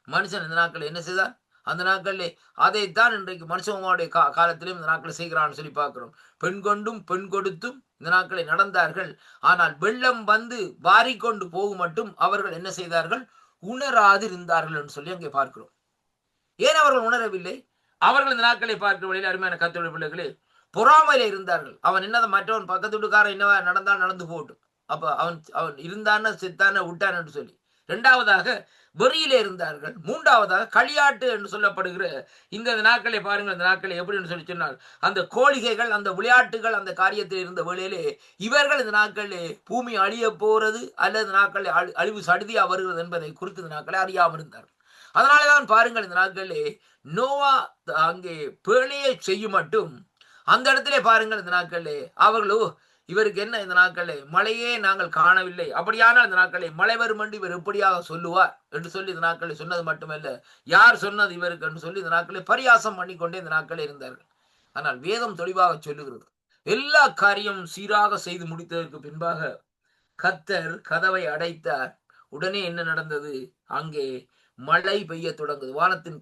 மனுஷன் இந்த நாட்களில் என்ன செய்தார், அந்த நாட்களிலே அதைத்தான் இன்றைக்கு மனுஷனுடைய காலத்திலும் இந்த நாட்களை செய்கிறான்னு சொல்லி பார்க்கிறோம். பெண் கொண்டும் பெண் கொடுத்தும் இந்த நாட்களை நடந்தார்கள். ஆனால் வெள்ளம் வந்து வாரிக்கொண்டு போகும் மட்டும் அவர்கள் என்ன செய்தார்கள், உணராது இருந்தார்கள் என்று சொல்லி அங்கே பார்க்கிறோம். ஏன் அவர்கள் உணரவில்லை? அவர்கள் இந்த நாட்களை பார்க்கிற வழியில் அருமையான கர்த்தருடைய பிள்ளைகளே பொறாமையில இருந்தார்கள். அவன் என்னதை மற்றவன் பக்கத்து வீட்டுக்காரன் என்னவா நடந்தால் நடந்து போட்டும், அப்ப அவன் இருந்தான செத்தான விட்டான் என்று சொல்லி. 2வதாக வெறியிலே இருந்தார்கள். 3வதாக களியாட்டு என்று சொல்லப்படுகிற இந்த நாட்களை பாருங்கள், இந்த நாட்களை எப்படின்னு சொல்லி சொன்னால் அந்த கோழிகைகள், அந்த விளையாட்டுகள், அந்த காரியத்தில் இருந்த வேளையிலே இவர்கள் இந்த நாட்களிலே பூமி அழிய போறது அல்லது நாட்களில் அழிவு சடுதியா வருகிறது என்பதை குறித்து இந்த நாட்களை அறியாமல் இருந்தார்கள். அதனாலேதான் பாருங்கள், இந்த நாட்களிலே நோவா அங்கே பேழையை செய்யும் மட்டும் அந்த இடத்திலே பாருங்கள், இந்த நாட்களிலே அவர்களோ இவருக்கு என்ன இந்த நாட்களே மழையே நாங்கள் காணவில்லை, அப்படியானால் இந்த நாட்களை மழை வரும் என்று இவர் எப்படியாக சொல்லுவார் என்று சொல்லி இந்த நாட்களை சொன்னது மட்டுமல்ல, யார் சொன்னது இவருக்கு என்று சொல்லி இந்த நாட்களை பரியாசம் பண்ணிக்கொண்டே இந்த நாட்களே இருந்தார்கள். ஆனால் வேதம் தெளிவாக சொல்லுகிறது, எல்லா காரியமும் சீராக செய்து முடித்ததற்கு பின்பாக கர்த்தர் கதவை அடைத்தார். உடனே என்ன நடந்தது, அங்கே மழை பெய்ய தொடங்குது. வானத்தின்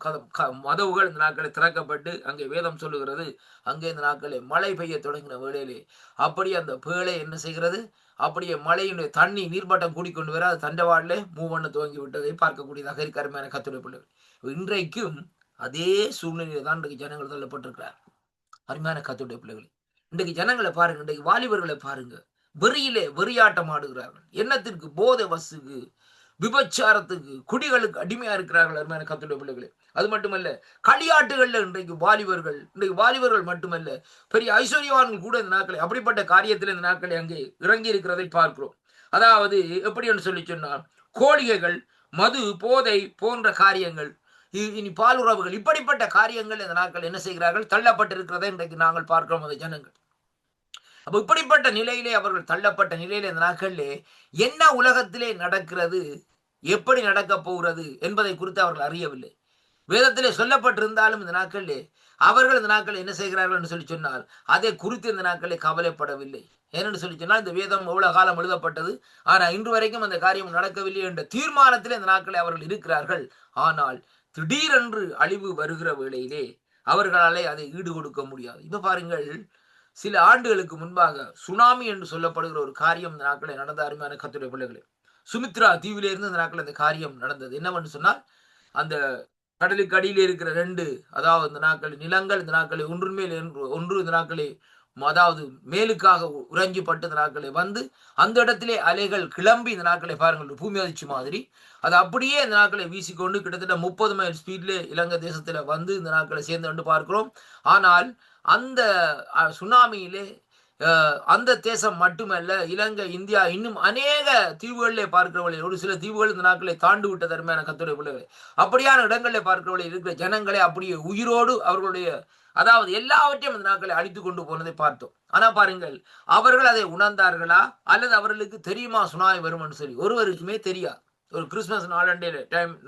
மதவுகள் இந்த நாட்களை திறக்கப்பட்டு அங்கே வேதம் சொல்லுகிறது, அங்கே இந்த நாட்களை மழை பெய்ய தொடங்கின வேளையிலே அப்படி அந்த பேழை என்ன செய்கிறது, அப்படியே மழையினுடைய தண்ணி நீர்மட்டம் கூடிக்கொண்டு வர அது தண்டவாடிலே மூவ் பண்ண துவங்கி விட்டதை பார்க்கக்கூடியதாக இருக்க அருமையான கர்த்தருடைய பிள்ளைகள். இன்றைக்கும் அதே சூழ்நிலையில தான் இன்றைக்கு ஜனங்கள் தள்ளப்பட்டிருக்கிறார். அருமையான கர்த்தருடைய பிள்ளைகள், இன்றைக்கு ஜனங்களை பாருங்க, இன்றைக்கு வாலிபர்களை பாருங்க, வெறியிலே வெறியாட்டம் ஆடுகிறார்கள். என்னத்திற்கு, போதை வசுக்கு, விபச்சாரத்துக்கு, குடிகளுக்கு அடிமையா இருக்கிறார்கள். அருமையான கர்த்தருடைய பிள்ளைகளே, அது மட்டுமல்ல களியாட்டுகள்ல இன்றைக்கு வாலிபர்கள் மட்டுமல்ல, பெரிய ஐஸ்வர்யவான்கள் கூட இந்த நாட்களை அப்படிப்பட்ட காரியத்தில் இந்த நாட்களை அங்கே இறங்கி இருக்கிறதை பார்க்கிறோம். அதாவது எப்படி என்று சொல்லி சொன்னால் கோழிகைகள், மது, போதை போன்ற காரியங்கள், இனி பாலுறவுகள், இப்படிப்பட்ட காரியங்கள் இந்த நாட்கள் என்ன செய்கிறார்கள், தள்ளப்பட்டிருக்கிறதை இன்றைக்கு நாங்கள் பார்க்கிறோம் அந்த ஜனங்கள். அப்ப இப்படிப்பட்ட நிலையிலே அவர்கள் தள்ளப்பட்ட நிலையிலே இந்த நாட்களிலே என்ன உலகத்திலே நடக்கிறது, எப்படி நடக்க போகிறது என்பதை குறித்து அவர்கள் அறியவில்லை. வேதத்திலே சொல்லப்பட்டிருந்தாலும் இந்த நாட்களிலே அவர்கள் இந்த நாட்கள் என்ன செய்கிறார்கள் என்று சொல்லி சொன்னால் அதை குறித்து இந்த நாட்களை கவலைப்படவில்லை. ஏனென்று சொல்லி சொன்னால் இந்த வேதம் எவ்வளவு காலம் எழுதப்பட்டது, ஆனால் இன்று வரைக்கும் அந்த காரியம் நடக்கவில்லை என்ற தீர்மானத்திலே இந்த நாட்களை அவர்கள் இருக்கிறார்கள். ஆனால் திடீரென்று அழிவு வருகிற வேளையிலே அவர்களாலே அதை ஈடு கொடுக்க முடியாது. இப்ப பாருங்கள், சில ஆண்டுகளுக்கு முன்பாக சுனாமி என்று சொல்லப்படுகிற ஒரு காரியம் இந்த நாட்களை நடந்த அருமையான கர்த்தருடைய பிள்ளைகளே. சுமித்ரா தீவிலே இருந்து இந்த நாட்கள் அந்த காரியம் நடந்தது. என்னவென்று சொன்னால், அந்த கடலுக்கு அடியில் இருக்கிற அதாவது இந்த நாட்கள் நிலங்கள் இந்த நாட்களை ஒன்றின் மேல் ஒன்று இந்த நாட்களை அதாவது மேலுக்காக உறைஞ்சிப்பட்டு இந்த நாட்களை வந்து அந்த இடத்திலே அலைகள் கிளம்பி இந்த நாட்களை பாருங்கள் பூமி அதிர்ச்சி மாதிரி அது அப்படியே இந்த நாட்களை வீசிக்கொண்டு கிட்டத்தட்ட 30 மைல் ஸ்பீட்ல இலங்கை தேசத்துல வந்து இந்த நாட்களை சேர்ந்து கண்டு பார்க்கிறோம். ஆனால் அந்த சுனாமியிலே அந்த தேசம் மட்டுமல்ல, இலங்கை, இந்தியா, இன்னும் அநேக தீவுகளிலே பார்க்கிறவர்களே, ஒரு சில தீவுகள் இந்த நாட்களை தாண்டு விட்ட தருமையான கர்த்தருடைய பிள்ளைகளே, அப்படியான இடங்களிலே பார்க்கிறவர்களே இருக்கிற ஜனங்களை அப்படியே உயிரோடு அவர்களுடைய அதாவது எல்லாவற்றையும் இந்த நாட்களை அழித்து கொண்டு போனதை பார்த்தோம். ஆனா பாருங்கள், அவர்கள் அதை உணர்ந்தார்களா அல்லது அவர்களுக்கு தெரியுமா சுனாமி வரும் என்று சொல்லி? ஒருவருக்குமே தெரியாது. ஒரு கிறிஸ்துமஸ்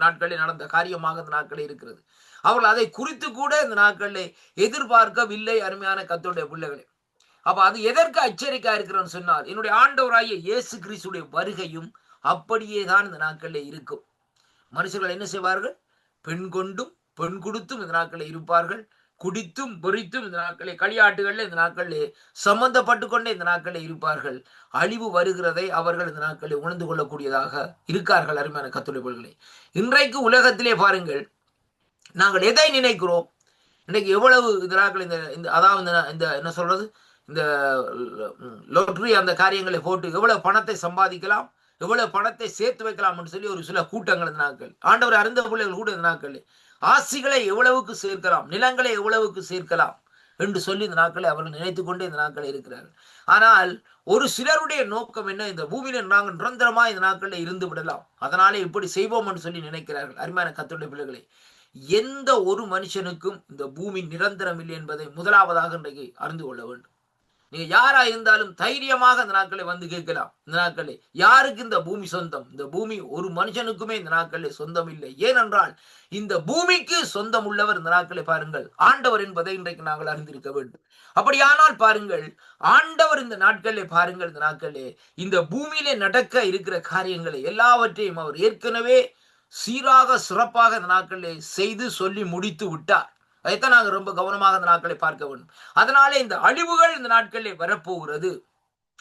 நாட்களில் நடந்த காரியமாக இந்த நாட்களில் இருக்கிறது. அவர்கள் அதை குறித்து கூட இந்த நாட்களில் எதிர்பார்க்கவில்லை அருமையான கர்த்தருடைய பிள்ளைகளே. அப்ப அது எதற்கு எச்சரிக்கை இருக்கிறேன்னு சொன்னால், என்னுடைய ஆண்டவராகிய இயேசு கிறிஸ்துடைய வருகையும் அப்படியே தான் இந்த நாட்களில் இருக்கும். மனுஷர்கள் என்ன செய்வார்கள்? பெண் கொண்டும் பெண் கொடுத்தும் இந்த நாட்களில் இருப்பார்கள். குடித்தும் பொறித்தும் இந்த நாட்களில் களியாட்டுகள்ல இந்த நாட்களில் சம்பந்தப்பட்டு கொண்டே இந்த நாட்களில் இருப்பார்கள். அழிவு வருகிறதை அவர்கள் இந்த நாட்களில் உணர்ந்து கொள்ளக்கூடியதாக இருக்கார்கள் அருமையான கர்த்தருடைய பிள்ளைகளே. இன்றைக்கு உலகத்திலே பாருங்கள், நாங்கள் எதை நினைக்கிறோம்? இன்னைக்கு எவ்வளவு இந்த நாட்கள் இந்த அதாவது இந்த என்ன சொல்றது, இந்த லோட்டரி அந்த காரியங்களை போட்டு எவ்வளவு பணத்தை சம்பாதிக்கலாம், எவ்வளவு பணத்தை சேர்த்து வைக்கலாம் என்று சொல்லி ஒரு சில கூட்டங்கள் இந்த நாட்கள், ஆண்டவர் அறிந்த பிள்ளைகள் கூட இந்த நாட்கள் ஆசிகளை எவ்வளவுக்கு சேர்க்கலாம், நிலங்களை எவ்வளவுக்கு சேர்க்கலாம் என்று சொல்லி இந்த நாட்களை அவர்கள் நினைத்துக் கொண்டே இந்த நாட்களை இருக்கிறார்கள். ஆனால் ஒரு சிலருடைய நோக்கம் என்ன? இந்த பூமியில நாங்கள் நிரந்தரமா இந்த நாட்களில் இருந்து விடலாம், அதனாலே இப்படி செய்வோம் என்று சொல்லி நினைக்கிறார்கள். அருமையான கர்த்தருடைய பிள்ளைகளை, எந்த ஒரு மனுஷனுக்கும் இந்த பூமி நிரந்தரம் இல்லை என்பதை முதலாவதாக இன்றைக்கு அறிந்து கொள்ள வேண்டும். நீங்க யாரா இருந்தாலும் தைரியமாக இந்த நாட்களை வந்து கேட்கலாம். இந்த நாட்களில் யாருக்கு இந்த பூமி சொந்தம்? இந்த பூமி ஒரு மனுஷனுக்குமே இந்த நாட்களில் சொந்தம் இல்லை. ஏனென்றால் இந்த பூமிக்கு சொந்தம் உள்ளவர் இந்த நாட்களை பாருங்கள் ஆண்டவர் என்பதை இன்றைக்கு நாங்கள் அறிந்திருக்க வேண்டும். அப்படியானால் பாருங்கள், ஆண்டவர் இந்த நாட்களிலே பாருங்கள், இந்த நாட்களிலே இந்த பூமியிலே நடக்க இருக்கிற காரியங்களை எல்லாவற்றையும் அவர் ஏற்கனவே சீராக சிறப்பாக இந்த நாட்களிலே செய்து சொல்லி முடித்து விட்டார். அதைத்தான் நாங்கள் ரொம்ப கவனமாக இந்த நாட்களை பார்க்க வேண்டும். அதனாலே இந்த அழிவுகள் இந்த நாட்களில் வரப்போகிறது.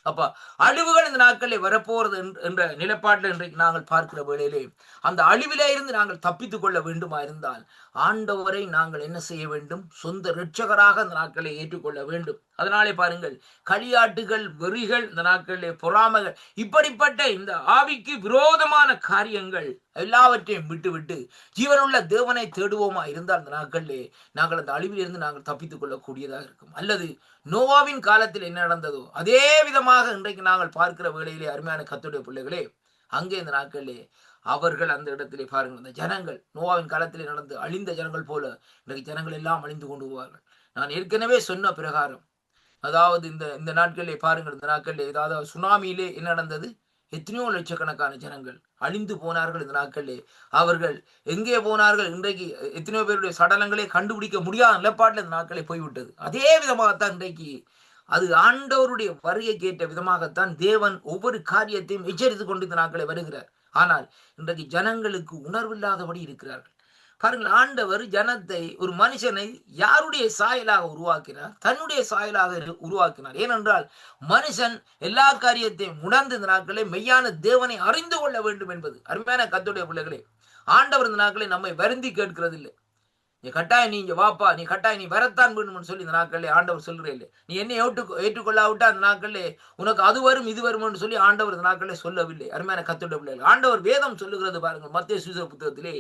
அப்ப அழிவுகள் இந்த நாட்களில் வரப்போகிறது என்ற நிலைப்பாட்டில் இன்றைக்கு நாங்கள் பார்க்கிற வேளையிலே அந்த அழிவிலே இருந்து நாங்கள் தப்பித்துக் கொள்ள வேண்டுமா இருந்தால் ஆண்டவரை நாங்கள் என்ன செய்ய வேண்டும்? சொந்த இரட்சகராக இந்த நாட்களை ஏற்றுக்கொள்ள வேண்டும். அதனாலே பாருங்கள், களியாட்டுகள், வெறிகள், இந்த நாட்களிலே பொறாமைகள், இப்படிப்பட்ட இந்த ஆவிக்கு விரோதமான காரியங்கள் எல்லாவற்றையும் விட்டுவிட்டு ஜீவனுள்ள தேவனை தேடுவோமா இருந்தால் இந்த நாட்களிலே நாங்கள் அந்த அழிவிலிருந்து நாங்கள் தப்பித்துக் கொள்ளக்கூடியதாக இருக்கும். அல்லது நோவாவின் காலத்தில் என்ன நடந்ததோ அதே விதமாக இன்றைக்கு நாங்கள் பார்க்கிற வேளையிலே அருமையான கர்த்தருடைய பிள்ளைகளே, அங்கே இந்த நாட்களிலே அவர்கள் அந்த இடத்திலே பாருங்கள், இந்த ஜனங்கள் நோவாவின் காலத்திலே நடந்து அழிந்த ஜனங்கள் போல இன்றைக்கு ஜனங்கள் எல்லாம் அழிந்து கொண்டு போவார்கள். நான் ஏற்கனவே சொன்ன பிரகாரம், அதாவது இந்த நாட்களிலே பாருங்கள், இந்த நாட்களிலே ஏதாவது சுனாமியிலே என்ன நடந்தது? எத்தனையோ லட்சக்கணக்கான ஜனங்கள் அழிந்து போனார்கள். இந்த நாட்களிலே அவர்கள் எங்கே போனார்கள்? இன்றைக்கு எத்தனையோ பேருடைய சடலங்களே கண்டுபிடிக்க முடியாத நிலப்பாட்டில் இந்த நாட்களை போய்விட்டது. அதே விதமாகத்தான் இன்றைக்கு அது ஆண்டவருடைய வருகை கேட்ட விதமாகத்தான் தேவன் ஒவ்வொரு காரியத்தையும் எச்சரித்துக் கொண்டு இந்த நாட்களை வருகிறார். ஆனால் இன்றைக்கு ஜனங்களுக்கு உணர்வில்லாதபடி இருக்கிறார்கள். பாருங்கள், ஆண்டவர் ஜனத்தை, ஒரு மனுஷனை யாருடைய சாயலாக உருவாக்கினார்? தன்னுடைய சாயலாக உருவாக்கினார். ஏனென்றால் மனுஷன் எல்லா காரியத்தையும் உணர்ந்து இந்த நாட்களை மெய்யான தேவனை அறிந்து கொள்ள வேண்டும் என்பது அருமையான கர்த்தருடைய பிள்ளைகளே. ஆண்டவர் இந்த நாட்களை நம்மை வருந்தி கேட்கிறது இல்லை. நீ கட்டாயம் நீ இங்க வாப்பா, நீ கட்டாயம் நீ வரத்தான் வேண்டும்னு சொல்லி இந்த நாட்களிலே ஆண்டவர் சொல்கிறேன் இல்லை. நீ என்னை ஏற்றுக்கொள்ளாவிட்டா அந்த நாட்களிலே உனக்கு அது வரும் இது வரும்னு சொல்லி ஆண்டவர் இந்த நாட்களிலே சொல்லவில்லை. அருமையான கர்த்தருடைய பிள்ளைகள், ஆண்டவர் வேதம் சொல்லுகிறது பாருங்கள், மத்தேயு சுவிசேஷ புத்தகத்திலே,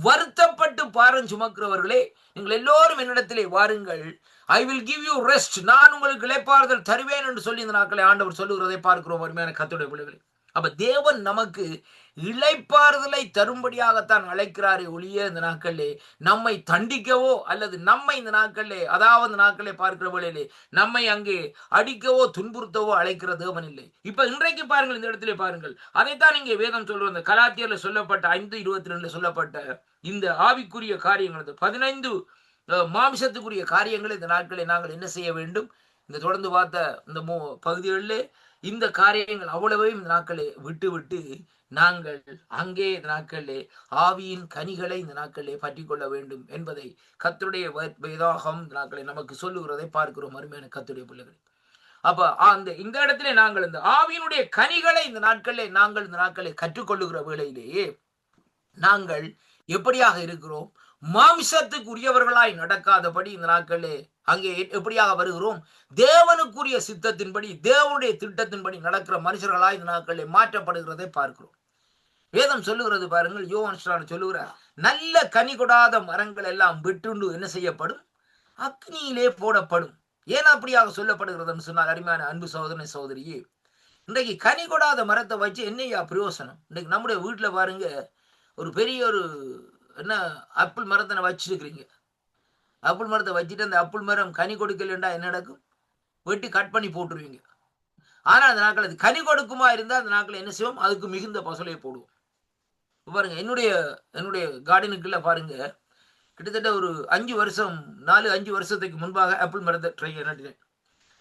வருத்தப்பட்டு பாரம் சுமக்கிறவர்களே நீங்கள் எல்லோரும் என்னிடத்திலே வாருங்கள், I will give you rest, நான் உங்களுக்கு இளைப்பாறுதல் தருவேன் என்று சொல்லி இந்த நாட்களை ஆண்டவர் சொல்லுகிறதை பார்க்கிறோம் அருமையான கர்த்தருடைய பிள்ளைகளே. அப்ப தேவன் நமக்கு இளைப்பாறுதலை தரும்படியாகத்தான் அழைக்கிறாரே ஒழிய இந்த நாட்களிலே நம்மை தண்டிக்கவோ அல்லது நம்மை இந்த நாட்களிலே அதாவது நாட்களே பார்க்கிற வேளையிலே நம்மை அங்கே அடிக்கவோ துன்புறுத்தவோ அழைக்கிற தேவன் இல்லை. இப்ப இன்றைக்கு பாருங்கள், இந்த இடத்திலே பாருங்கள், அதைத்தான் இங்கே வேதம் சொல்ற இந்த கலாத்தியர்ல சொல்லப்பட்ட 5:22 சொல்லப்பட்ட இந்த ஆவிக்குரிய காரியங்கள் 15 மாமிசத்துக்குரிய காரியங்களை இந்த நாட்களை நாங்கள் என்ன செய்ய வேண்டும்? இந்த தொடர்ந்து பார்த்த இந்த பகுதிகளிலே இந்த காரியங்கள் அவ்வளவையும் இந்த நாட்களை விட்டு விட்டு நாங்கள் அங்கே இந்த நாட்களிலே ஆவியின் கனிகளை இந்த நாட்களிலே பற்றி கொள்ள வேண்டும் என்பதை கர்த்தருடைய வேதாகம் இந்த நாட்களை நமக்கு சொல்லுகிறதை பார்க்கிறோம். அருமையான கர்த்தருடைய பிள்ளைகள், அப்ப இந்த இடத்திலே நாங்கள் இந்த ஆவியினுடைய கனிகளை இந்த நாட்களை கற்றுக்கொள்ளுகிற வேளையிலேயே நாங்கள் எப்படியாக இருக்கிறோம்? மாமிசத்துக்குரியவர்களாய் நடக்காதபடி இந்த நாட்களே அங்கே எப்படியாக வருகிறோம்? தேவனுக்குரிய சித்தத்தின்படி, தேவனுடைய திட்டத்தின்படி நடக்கிற மனுஷர்களாய் இந்த நாட்களே மாற்றப்படுகிறதை பார்க்கிறோம். வேதம் சொல்லுகிறது பாருங்கள், யோவான் சொல்லுகிறார், நல்ல கனி கொடாத மரங்கள் எல்லாம் விட்டுண்டு என்ன செய்யப்படும்? அக்னியிலே போடப்படும். ஏன் அப்படியாக சொல்லப்படுகிறதுன்னு சொன்னால், அருமையான அன்பு சகோதரனை சகோதரியே, இன்றைக்கு கனி கொடாத மரத்தை வச்சு என்னையா பிரயோசனம்? இன்றைக்கு நம்முடைய வீட்டில் பாருங்க, ஒரு பெரிய ஒரு என்ன ஆப்பிள் மரத்தை வச்சிருக்கிறீங்க. ஆப்பிள் மரத்தை வச்சுட்டு அந்த ஆப்பிள் மரம் கனி கொடுக்கலண்டா என்ன நடக்கும்? வெட்டி கட் பண்ணி போட்டுருவீங்க. ஆனால் அந்த நாட்கள் அது கனி கொடுக்குமா இருந்தால் அந்த நாட்கள் என்ன செய்வோம்? அதுக்கு மிகுந்த பசுலையை போடுவோம். பாருங்க, என்னுடைய கார்டனுக்குள்ள பாருங்க, கிட்டத்தட்ட ஒரு 4-5 வருஷத்துக்கு முன்பாக ஆப்பிள் மரத்தை நட்டினேன்.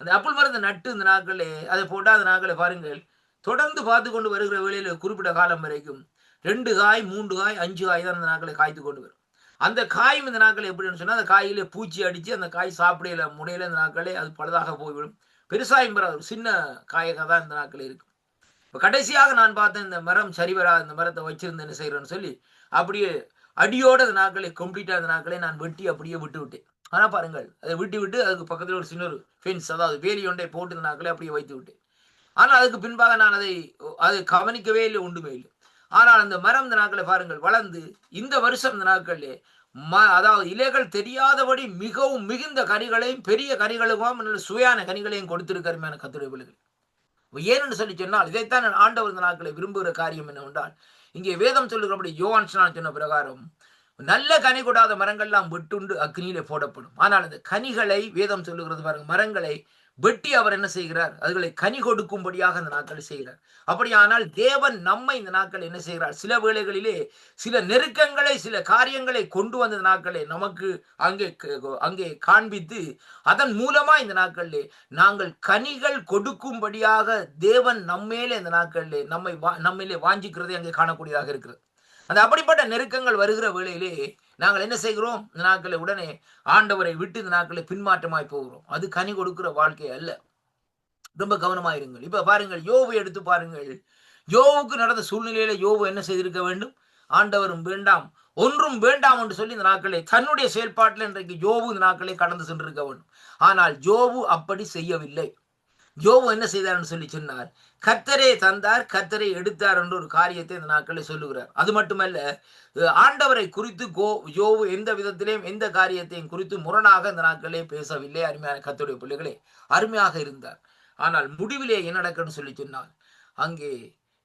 அந்த ஆப்பிள் மரத்தை நட்டு இந்த நாட்களே அதை போட்டால் அந்த நாட்களை பாருங்கள், தொடர்ந்து பார்த்து கொண்டு வருகிற வேளையில் குறிப்பிட்ட காலம் வரைக்கும் 2 காய் 3 காய் 5 காய் தான் அந்த நாட்களை காய்த்து கொண்டு வரும். அந்த காயும் இந்த நாட்கள் எப்படின்னு சொன்னால், அந்த காயிலே பூச்சி அடித்து அந்த காய் சாப்பிடையில முனையில இந்த நாட்களே அது பழுதாக போய்விடும். பெருசாயும் ஒரு சின்ன காயாக தான் இந்த நாட்கள் இருக்கும். இப்போ கடைசியாக நான் பார்த்தேன், இந்த மரம் சரிவராக இந்த மரத்தை வச்சிருந்து என்ன செய்கிறேன்னு சொல்லி அப்படியே அடியோட அந்த நாட்களை கம்ப்ளீட்டாக அந்த நாட்களை நான் வெட்டி அப்படியே விட்டு விட்டேன். ஆனால் பாருங்கள், அதை விட்டு அதுக்கு பக்கத்தில் ஒரு சின்ன ஒரு ஃபென்ஸ், அதாவது வேலி ஒன்றை போட்டு இந்த நாட்களை அப்படியே வைத்து விட்டேன். ஆனால் அதுக்கு பின்பாக நான் அதை கவனிக்கவே இல்லை, ஒன்றுமே இல்லை. ஆனால் அந்த மரம் இந்த நாட்களை பாருங்கள் வளர்ந்து இந்த வருஷம் இந்த நாட்களிலே அதாவது இலைகள் தெரியாதபடி மிகவும் மிகுந்த கனிகளையும் பெரிய கனிகளுக்கும் சுவையான கனிகளையும் கொடுத்திருக்கிற கர்த்தருடைய பிள்ளைகள். ஏன்னு சொல்லி சொன்னால், இதைத்தான் ஆண்டவர் இந்த நாட்களை விரும்புகிற காரியம் என்னவென்றால், இங்கே வேதம் சொல்லுகிறபடி யோவான் சொன்ன பிரகாரம் நல்ல கனி கொடாத மரங்கள்லாம் வெட்டுண்டு அக்னியிலே போடப்படும். ஆனால் அந்த கனிகளை வேதம் சொல்லுகிறது பாருங்க, மரங்களை வெட்டி அவர் என்ன செய்கிறார்? அதுகளை கனி கொடுக்கும்படியாக இந்த நாட்களை செய்கிறார். அப்படியானால் தேவன் நம்மை இந்த நாட்கள் என்ன செய்கிறார்? சில வேளைகளிலே சில நெருக்கங்களை, சில காரியங்களை கொண்டு வந்த நாட்களை நமக்கு அங்கே காண்பித்து அதன் மூலமா இந்த நாட்களிலே நாங்கள் கனிகள் கொடுக்கும்படியாக தேவன் நம்மேலே இந்த நாட்களிலே நம்மிலே வாஞ்சிக்கிறதை அங்கே காணக்கூடியதாக இருக்கிறது. அந்த அப்படிப்பட்ட நெருக்கங்கள் வருகிற வேளையிலே நாங்கள் என்ன செய்கிறோம்? இந்த நாட்களை உடனே ஆண்டவரை விட்டு இந்த நாட்களை பின்மாற்றமாய் போகிறோம். அது கனி கொடுக்கிற வாழ்க்கை அல்ல. ரொம்ப கவனமாயிருங்கள். இப்ப பாருங்கள், யோபு எடுத்து பாருங்கள். யோபுக்கு நடந்த சூழ்நிலையில யோபு என்ன செய்திருக்க வேண்டும்? ஆண்டவரும் வேண்டாம், ஒன்றும் வேண்டாம் என்று சொல்லி இந்த நாட்களை தன்னுடைய செயல்பாட்டில் இன்றைக்கு யோபு இந்த நாட்களை கடந்து சென்றிருக்க வேண்டும். ஆனால் யோபு அப்படி செய்யவில்லை. யோபு என்ன செய்தார் சொல்லி சொன்னார், கர்த்தரே தந்தார், கர்த்தரே எடுத்தார் என்ற ஒரு காரியத்தை இந்த நாட்களை சொல்லுகிறார். அது மட்டுமல்ல, ஆண்டவரை குறித்து யோபு எந்த விதத்திலேயும் எந்த காரியத்தையும் குறித்து முரணாக இந்த நாட்களே பேசவில்லை. அருமையான கர்த்தருடைய பிள்ளைகளே, அருமையாக இருந்தார். ஆனால் முடிவிலே என்ன நடக்குன்னு சொல்லி சொன்னால், அங்கே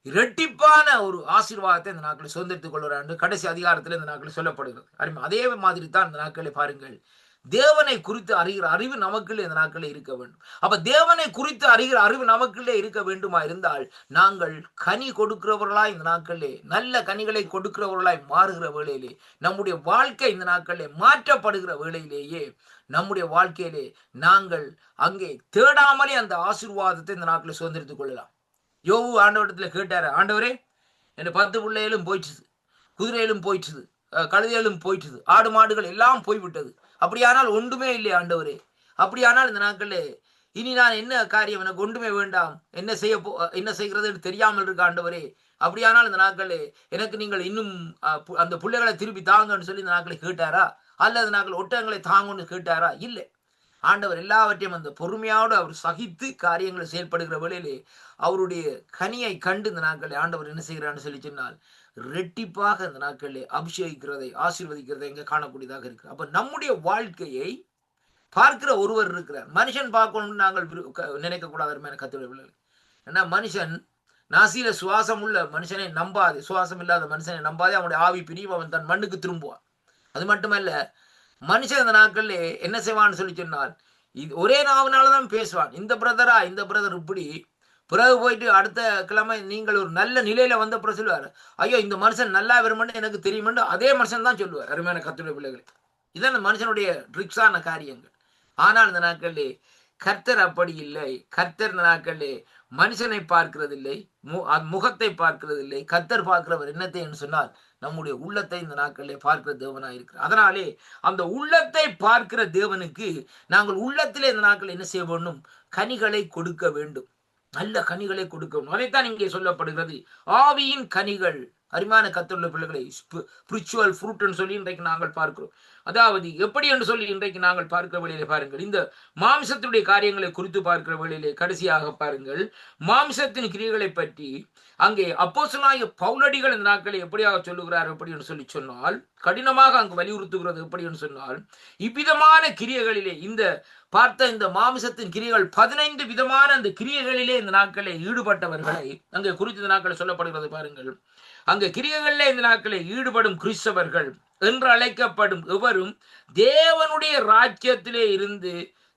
இரட்டிப்பான ஒரு ஆசீர்வாதத்தை இந்த நாட்களை சுதந்திரித்துக் கொள்கிறார். கடைசி அதிகாரத்தில் இந்த நாட்களை சொல்லப்படுகிறது. அருமை, அதே மாதிரி தான் இந்த நாட்களை பாருங்கள், தேவனை குறித்து அறிகிற அறிவு நமக்குள்ளே இந்த நாட்களே இருக்க வேண்டும். அப்ப தேவனை குறித்து அறிகிற அறிவு நமக்குள்ளே இருக்க வேண்டுமா இருந்தால், நாங்கள் கனி கொடுக்கிறவர்களாய் இந்த நாட்களே நல்ல கனிகளை கொடுக்கிறவர்களாய் மாறுகிற வேளையிலே, நம்முடைய வாழ்க்கை இந்த நாட்களே மாற்றப்படுகிற வேளையிலேயே நம்முடைய வாழ்க்கையிலே நாங்கள் அங்கே தேடாமலே அந்த ஆசீர்வாதத்தை இந்த நாட்களை சுதந்திரித்துக் கொள்ளலாம். யோபு ஆண்டவரிடத்துல கேட்டாரு, ஆண்டவரே, என் 10 பிள்ளைகளும் போயிடுச்சு, குதிரையிலும் போயிடுச்சு, கழுதைகளும் போயிடுச்சு, ஆடு மாடுகள் எல்லாம் போய்விட்டது. அப்படியானால் ஒன்றுமே இல்லை ஆண்டவரே. அப்படியானால் இந்த நாட்களே இனி நான் என்ன காரியம்? எனக்கு ஒன்றுமே வேண்டாம், என்ன செய்கிறது தெரியாமல் இருக்க ஆண்டவரே. அப்படியானால் இந்த நாட்களே எனக்கு நீங்கள் இன்னும் அந்த பிள்ளைகளை திருப்பி தாங்கன்னு சொல்லி இந்த நாட்களை கேட்டாரா? அல்லது நாட்கள் ஒட்டகங்களை தாங்கன்னு கேட்டாரா? இல்லை. ஆண்டவர் எல்லாவற்றையும் அந்த பொறுமையோடு அவர் சகித்து காரியங்களை செயல்படுகிற வேளையிலே அவருடைய கனியை கண்டு இந்த நாட்களை ஆண்டவர் என்ன செய்கிறான்னு சொல்லி சொன்னால், ரெட்டிப்பாக இந்த நாட்களிலே அபிஷேகிக்கிறதை, ஆசீர்வதிக்கிறதை இங்கே காணக்கூடியதாக இருக்கு. அப்ப நம்முடைய வாழ்க்கையை பார்க்கிற ஒருவர் இருக்கிறார். மனுஷன் பார்க்கணும்னு நாங்கள் நினைக்க கூடாது. கர்த்தருடைய பிள்ளைகள், ஏன்னா மனுஷன் நாசியில சுவாசம் உள்ள மனுஷனை நம்பாது, சுவாசம் இல்லாத மனுஷனை நம்பாதே, அவனுடைய ஆவி பிரியும், அவன் தன் மண்ணுக்கு திரும்புவான். அது மட்டுமல்ல, மனுஷன் இந்த நாட்கள்ல என்ன செய்வான்னு சொல்லி சொன்னால், இது ஒரே நாவனாலதான் பேசுவான். இந்த பிரதரா, இந்த பிரதர் இப்படி. பிறகு போயிட்டு அடுத்த கிழமை நீங்கள் ஒரு நல்ல நிலையில வந்த பிறகு சொல்லுவார், ஐயோ இந்த மனுஷன் நல்லா வருமென்னு எனக்கு தெரியுமென்று அதே மனுஷன் தான் சொல்லுவார். அருமையான கர்த்தருடைய பிள்ளைகளை, இதான் இந்த மனுஷனுடைய ட்ரிக்ஸான காரியங்கள். ஆனால் இந்த நாட்களிலே கர்த்தர் அப்படி இல்லை. கர்த்தர் இந்த நாட்களிலே மனுஷனை பார்க்கிறதில்லை, முகத்தை பார்க்கிறதில்லை. கர்த்தர் பார்க்கிறவர் என்னத்தை என்று சொன்னால் நம்முடைய உள்ளத்தை இந்த நாட்களிலே பார்க்கிற தேவனாய் இருக்கிறார். அதனாலே அந்த உள்ளத்தை பார்க்கிற தேவனுக்கு நாங்கள் உள்ளத்திலே இந்த நாட்கள் என்ன செய்ய வேண்டும்? கனிகளை கொடுக்க வேண்டும், நல்ல கனிகளை கொடுக்க வேண்டும். அதைத்தான் இங்கே சொல்லப்படுகிறது, ஆவியின் கனிகள். அருமையான கர்த்தருடைய பிள்ளைகளை, ஸ்பிரிச்சுவல் ஃப்ரூட்னு சொல்லி இன்றைக்கு நாங்கள் பார்க்கிறோம். அதாவது எப்படி என்று சொல்லி இன்றைக்கு நாங்கள் பார்க்கிற வழியிலே பாருங்கள், இந்த மாம்சத்துடைய காரியங்களை குறித்து பார்க்கிற வழியிலே கடைசியாக பாருங்கள், மாம்சத்தின் கிரியைகளை பற்றி அங்கே அப்போஸ்தலனாகிய பவுலடிகள் இந்த நாட்களை எப்படியாக சொல்லுகிறார் எப்படி என்று சொல்லி சொன்னால், கடினமாக அங்கு வலியுறுத்துகிறது எப்படி என்று சொன்னால், இவ்விதமான கிரியைகளிலே இந்த பார்த்த இந்த மாம்சத்தின் கிரியைகள் 15 விதமான அந்த கிரியைகளிலே இந்த நாட்களை ஈடுபட்டவர்களை அங்கே குறித்து இந்த நாட்களை சொல்லப்படுகிறது பாருங்கள். அங்கே கிரியைகளிலே இந்த நாட்களை ஈடுபடும் கிறிஸ்தவர்கள் என்று அழைக்கப்படும் எவரும் தேவனுடைய ராஜ்யத்திலே இருந்து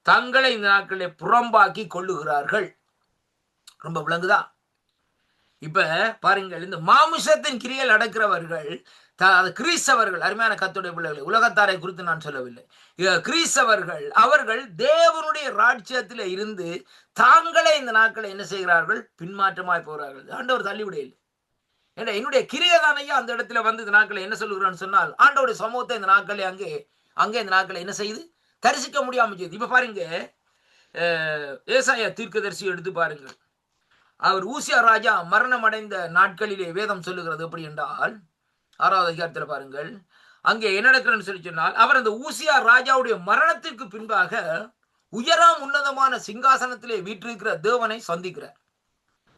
தங்களை இந்த நாட்களை புறம்பாக்கி கொள்ளுகிறார்கள். ரொம்ப விளங்குதா? இப்ப பாருங்கள், இந்த மாமிசத்தின் கிரியைகள் நடக்கிறவர்கள் கிறிஸ்தவர்கள், அருமையான கர்த்தருடைய பிள்ளைகளை, உலகத்தாரை குறித்து நான் சொல்லவில்லை, கிறிஸ்தவர்கள் அவர்கள் தேவனுடைய ராஜ்யத்திலே இருந்து தாங்களே இந்த நாட்களை என்ன செய்கிறார்கள்? பின்மாற்றமாய் போகிறார்கள். ஆண்டவர் தள்ளிவிடையில் என்னுடைய கிரியை தானையா அந்த இடத்துல வந்து இந்த நாட்களை என்ன சொல்லுகிறான்னு சொன்னால், ஆண்டவருடைய சமூகத்தை இந்த நாட்களை அங்கே இந்த நாட்களை என்ன செய்யுது? தரிசிக்க முடியாமல் செய்யுது. இப்ப பாருங்க, ஏசாயா தீர்க்கதரிசி எடுத்து பாருங்கள். அவர் ஊசியா ராஜா மரணம் அடைந்த நாட்களிலே வேதம் சொல்லுகிறது எப்படி என்றால், 6வது அதிகாரத்தில் பாருங்கள், அங்கே என்ன நடக்கிறன்னு சொல்லி சொன்னால், அவர் அந்த ஊசியா ராஜாவுடைய மரணத்திற்கு பின்பாக உயரம் உன்னதமான சிங்காசனத்திலே வீற்றிருக்கிற தேவனை சந்திக்கிறார்.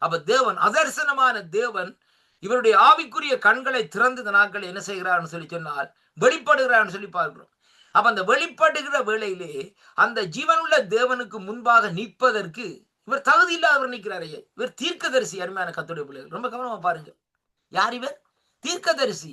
அப்ப தேவன், அதர்சனமான தேவன் இவருடைய ஆவிக்குரிய கண்களை திறந்து இந்த நாட்கள் என்ன செய்கிறார்னு சொல்லி சொன்னால் வெளிப்படுகிறார்னு சொல்லி பார்க்கிறோம். அப்ப அந்த வெளிப்படுகிற வேளையிலே அந்த ஜீவனுள்ள தேவனுக்கு முன்பாக நிற்பதற்கு இவர் தகுதி இல்லாதவர் நிற்கிறாரே. இவர் தீர்க்கதரிசி. அருமையான கர்த்தருடைய பிள்ளைகள், ரொம்ப கவனமா பாருங்க. யார் இவர்? தீர்க்கதரிசி.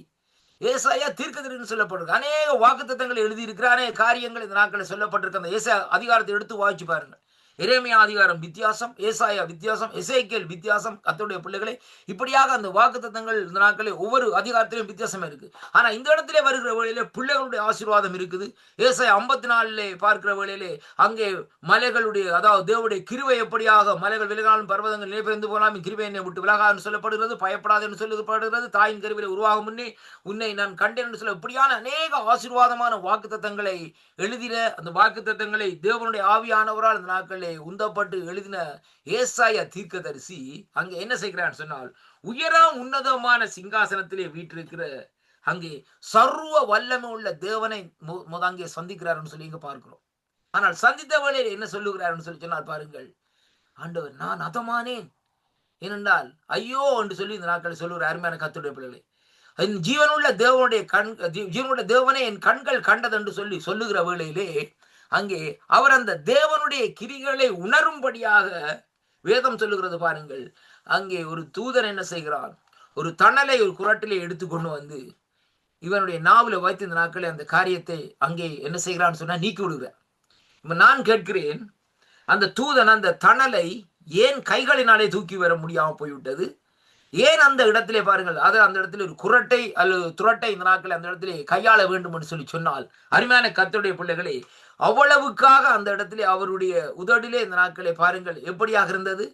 ஏசாயா தீர்க்கதரிசின்னு சொல்லப்படுறது. அநேக வாக்குத்தத்தங்களை எழுதியிருக்கிற அநேக காரியங்கள் இந்த நாட்களில் சொல்லப்பட்டிருக்க அந்த ஏசாயா அதிகாரத்தை எடுத்து வாசிச்சு பாருங்க. எரேமியா அதிகாரம் வித்தியாசம், ஏசாயா வித்தியாசம், எசேக்கியேல் வித்தியாசம். கர்த்தருடைய பிள்ளைகளை, இப்படியாக அந்த வாக்குத்தத்தங்கள் இந்த நாட்களில் ஒவ்வொரு அதிகாரத்திலும் வித்தியாசம் இருக்கு. ஆனா இந்த இடத்திலே வருகிற வேளையிலே பிள்ளைகளுடைய ஆசீர்வாதம் இருக்குது. ஏசாயா 54 பார்க்கிற வேளையிலே அங்கே மலைகளுடைய, அதாவது தேவனுடைய கிருபை எப்படியாக மலைகள் விலகாலும் பர்வதங்கள் நிலைபெயர்ந்து போனாலும் கிருபை என்னை விட்டு விலகான்னு சொல்லப்படுகிறது. பயப்படாது என்று சொல்லப்படுகிறது. தாயின் கருவிலே உருவாகும் முன்னே உன்னை நான் கண்டேன் என்று சொல்ல, இப்படியான அநேக ஆசீர்வாதமான வாக்குத்தத்தங்களை எழுதின அந்த வாக்குத்தத்தங்களை தேவனுடைய ஆவியானவரால் இந்த நாட்கள் உந்தப்பட்டு எழுதின ஏசாயா தீர்க்கதரிசி அங்கே என்ன செய்கிறான்னு சொன்னால், உயரம் உன்னதமான சிங்காசனத்திலே வீற்றிருக்கிற அங்கே சர்வ வல்லமை உள்ள தேவனை அங்கே சந்திக்கிறார்னு சொல்லி இங்க பார்க்கிறோம். ஆனால் சந்தித்த வேளையில் என்ன சொல்லுகிறார்னு சொல்லி சொன்னால் பாருங்கள், ஆண்டவர் நான் அதமானேன் ஏனென்றால் ஐயோ என்று சொல்லி இந்த நாட்களை சொல்லுகிற அருமையான கர்த்தருடைய பிள்ளைகளை, ஜீவனுள்ள தேவனுடைய ஜீவனுடைய தேவனை என் கண்கள் கண்டது என்று சொல்லி சொல்லுகிற வேளையிலே அங்கே அவர் அந்த தேவனுடைய கிரிகளை உணரும்படியாக வேதம் சொல்லுகிறது பாருங்கள். அங்கே ஒரு தூதன் என்ன செய்கிறான்? ஒரு தணலை ஒரு குரட்டிலே எடுத்து கொண்டு வந்து இவனுடைய நாவல வைத்து இந்த நாட்களில் அந்த காரியத்தை அங்கே என்ன செய்கிறான்னு சொன்னா நீக்கி விடுகிறார். இப்ப நான் கேட்கிறேன், அந்த தூதன் அந்த தணலை ஏன் கைகளினாலே தூக்கி வர முடியாம போய்விட்டது? ஏன் அந்த இடத்திலே பாருங்கள், அது அந்த இடத்துல ஒரு குரட்டை அல்லது துரட்டை இந்த நாட்களை அந்த இடத்திலே கையாள வேண்டும் என்று சொல்லி சொன்னால், அருமையான கர்த்தருடைய பிள்ளைகளே, அவ்வளவுக்காக அந்த இடத்திலே அவருடைய உதடிலே இந்த நாட்களை பாருங்கள் எப்படியாக இருந்தது.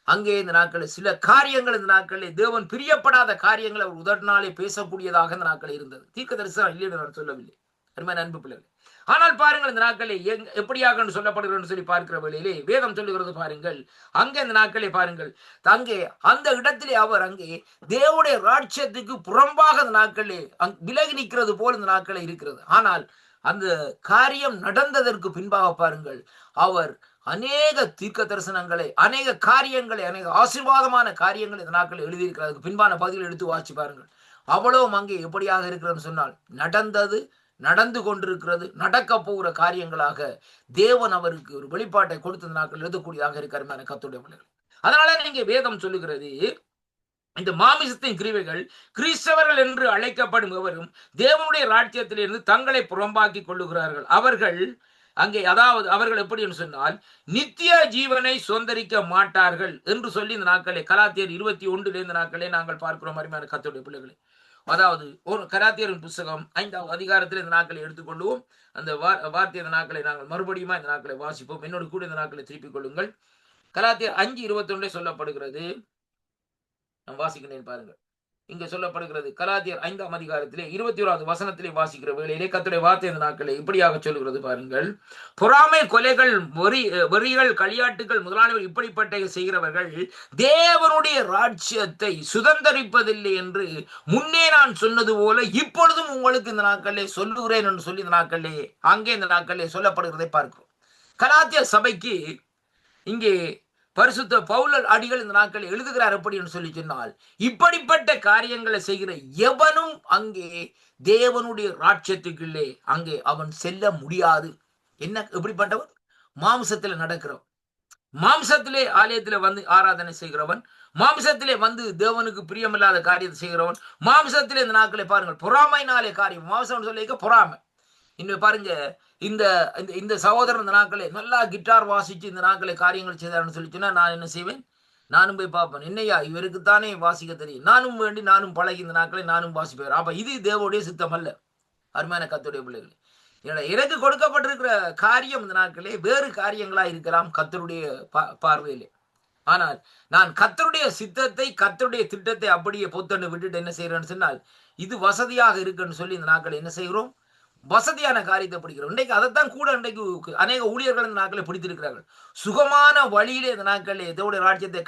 அங்கே இந்த நாட்களில் சில காரியங்கள் இந்த நாட்களில் தேவன் பிரியப்படாத காரியங்கள் அவர் உதடினாலே பேசக்கூடியதாக இந்த நாட்களில் இருந்தது. தீர்க்கதரிசனம் இல்லை நான் சொல்லவில்லை, அருமையான அன்பு பிள்ளைகள். ஆனால் பாருங்கள், இந்த நாட்களில் எப்படியாக சொல்லப்படுகிறது சொல்லி பார்க்கிற வேளையிலே வேதம் சொல்லுகிறது பாருங்கள். அங்கே இந்த நாட்களை பாருங்கள், அங்கே அந்த இடத்திலே அவர் அங்கே தேவனுடைய ராஜ்யத்துக்கு புறம்பாக இந்த நாட்களிலே விலகி நிற்கிறது போல் இந்த நாட்களில் இருக்கிறது. ஆனால் அந்த காரியம் நடந்ததற்கு பின்பாக பாருங்கள், அவர் அநேக தீர்க்க தரிசனங்களை, அநேக காரியங்களை, அநேக ஆசீர்வாதமான காரியங்களை இந்த நாட்களில் எழுதியிருக்கிறது. பின்பான பகுதியில் எடுத்து வாசி பாருங்கள். அவ்வளவும் அங்கே எப்படியாக இருக்கிறதுன்னு சொன்னால், நடந்தது, நடந்து கொண்டிருக்கிறது, நடக்க போகிற காரியங்களாக தேவன் அவருக்கு ஒரு வெளிப்பாட்டை கொடுத்த நாட்கள் எழுதக்கூடியதாக இருக்கிற கர்த்தருடைய பிள்ளைகள். அதனால நீங்க வேதம் சொல்லுகிறது, இந்த மாமிசத்தின் கிரிவைகள் கிறிஸ்தவர்கள் என்று அழைக்கப்படும் எவரும் தேவனுடைய ராஜ்யத்திலிருந்து தங்களை புறம்பாக்கி கொள்ளுகிறார்கள். அவர்கள் அங்கே, அதாவது அவர்கள் எப்படி என்று சொன்னால் நித்திய ஜீவனை சுதந்திரிக்க மாட்டார்கள் என்று சொல்லி இந்த நாட்களே கலாத்தியர் 21 இந்த நாட்களே நாங்கள் பார்க்கிறோம். அருமையான கர்த்தருடைய பிள்ளைகளே, அதாவது ஒரு கலாத்தியரின் புஸ்தகம் 5வது அதிகாரத்தில் இந்த நாட்களை எடுத்துக்கொள்வோம். அந்த வார்த்தை இந்த நாட்களை நாங்கள் மறுபடியும் இந்த நாட்களை வாசிப்போம். என்னோடு கூட இந்த நாட்களை திருப்பிக் கொள்ளுங்கள். கலாத்தியர் 5:21 சொல்லப்படுகிறது. நான் வாசிக்கிறேன் பாருங்கள். இங்க சொல்லப்படுகிறது கலாத்தியர் 5ஆம் அதிகாரத்திலே 21வது வசனத்திலே வாசிக்கிற வேளையிலே கர்த்தருடைய வார்த்தை இந்த நாட்களை இப்படியாக சொல்லுகிறது பாருங்கள். பொறாமை, கொலைகள், வெறிகள், களியாட்டுகள் முதலானவை இப்படிப்பட்ட செய்கிறவர்கள் தேவனுடைய ராஜ்யத்தை சுதந்தரிப்பதில்லை என்று முன்னே நான் சொன்னது போல இப்பொழுதும் உங்களுக்கு இந்த நாட்களே சொல்லுகிறேன் என்று சொல்லி இந்த நாட்களே அங்கே இந்த நாட்களே சொல்லப்படுகிறதை பார்க்கிறோம். கலாத்திய சபைக்கு இங்கே பரிசுத்த பவுல் அடிகள் இந்த நாட்கள் எழுதுகிறார் எப்படி என்று சொல்லி சொன்னால், இப்படிப்பட்ட காரியங்களை செய்கிற எவனும் அங்கே தேவனுடைய ராஜ்யத்துக்குள்ளே அங்கே அவன் செல்ல முடியாது. என்ன எப்படிப்பட்டவன்? மாம்சத்துல நடக்கிறவன், மாம்சத்திலே ஆலயத்திலே வந்து ஆராதனை செய்கிறவன், மாம்சத்திலே வந்து தேவனுக்கு பிரியமில்லாத காரியத்தை செய்கிறவன், மாம்சத்திலே இந்த நாட்களை பாருங்கள் பொறாமைனாலே காரியம். மாம்சம் சொல்லிக்க பொறாமை. இன்னும் பாருங்க, இந்த இந்த சகோதரன் இந்த நாட்களை நல்லா கிட்டார் வாசிச்சு இந்த நாட்களை காரியங்கள் செய்தார்னு சொல்லிச்சுன்னா நான் என்ன செய்வேன்? நானும் போய் பார்ப்பேன். என்னையா இவருக்குத்தானே வாசிக்க தெரியும், நானும் வேண்டி நானும் பழகி இந்த நாட்களை நானும் வாசிப்பேன். அப்ப இது தேவனுடைய சித்தம் அல்ல. அருமையான கர்த்தருடைய பிள்ளைகளே, எனக்கு கொடுக்கப்பட்டிருக்கிற காரியம் இந்த நாட்களே வேறு காரியங்களா இருக்கலாம் கர்த்தருடைய பார்வையிலே. ஆனால் நான் கர்த்தருடைய சித்தத்தை, கர்த்தருடைய திட்டத்தை அப்படியே பொத்தன்னு விட்டுட்டு என்ன செய்யறேன்னு சொன்னால், இது வசதியாக இருக்குன்னு சொல்லி இந்த நாட்களை என்ன செய்கிறோம்? வசதியான காரியத்தை பிடிக்கிறோம். இன்றைக்கு அதைத்தான் கூட இன்றைக்கு அநேக ஊழியர்கள் இந்த நாட்களை பிடித்திருக்கிறார்கள். சுகமான வழியிலே இந்த நாட்களில் தேவனுடைய ராஜ்யத்தை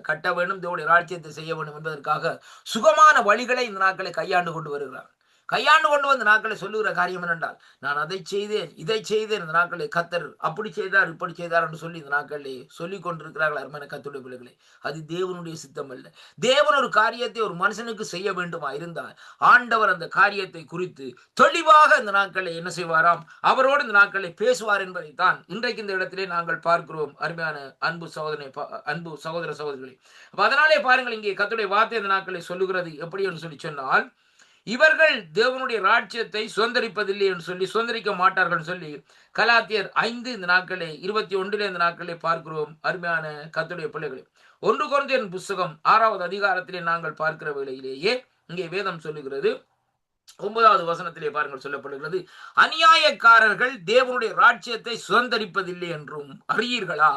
கட்ட வேண்டும், தேவனுடைய ராஜ்யத்தை செய்ய வேண்டும் என்பதற்காக சுகமான வழிகளை இந்த நாட்களை கையாண்டு கொண்டு வருகிறார்கள். கையாண்டு கொண்டு வந்த நாட்களை சொல்லுகிற காரியம் என்னென்றால், நான் அதை செய்தேன், இதை செய்தேன், இந்த நாட்களை கர்த்தர் அப்படி செய்தார், இப்படி செய்தார் என்று சொல்லி இந்த நாட்களை சொல்லிக் கொண்டிருக்கிறார்கள். அருமையான கர்த்தருடைய பிள்ளைகளே, அது தேவனுடைய சித்தம் அல்ல. தேவன் ஒரு காரியத்தை ஒரு மனுஷனுக்கு செய்ய வேண்டுமா இருந்தால் ஆண்டவர் அந்த காரியத்தை குறித்து தெளிவாக இந்த நாட்களை என்ன செய்வாராம்? அவரோடு இந்த நாட்களை பேசுவார் என்பதைத்தான் இன்றைக்கு இந்த இடத்திலே நாங்கள் பார்க்கிறோம். அருமையான அன்பு சகோதர சகோதரிகளே, அதனாலே பாருங்கள், இங்கே கர்த்தருடைய வார்த்தை இந்த நாட்களை சொல்லுகிறது எப்படி என்று சொல்லி சொன்னால், இவர்கள் தேவனுடைய ராஜ்யத்தை சுதந்திரிப்பதில்லை என்று சொல்லி, சுதந்திரிக்க மாட்டார்கள் சொல்லி கலாத்தியர் 5 இந்த நாட்களே 21 இந்த நாட்களே பார்க்கிறோம். அருமையான கர்த்தருடைய பிள்ளைகளே, 1 கொரிந்தியர் புஸ்தகம் 6வது அதிகாரத்திலே நாங்கள் பார்க்கிற வேளையிலேயே இங்கே வேதம் சொல்லுகிறது. 9வது வசனத்திலே பாருங்கள் சொல்லப்படுகிறது, அநியாயக்காரர்கள் தேவனுடைய ராஜ்யத்தை சுதந்திரிப்பதில்லை என்றும் அறியீர்களா?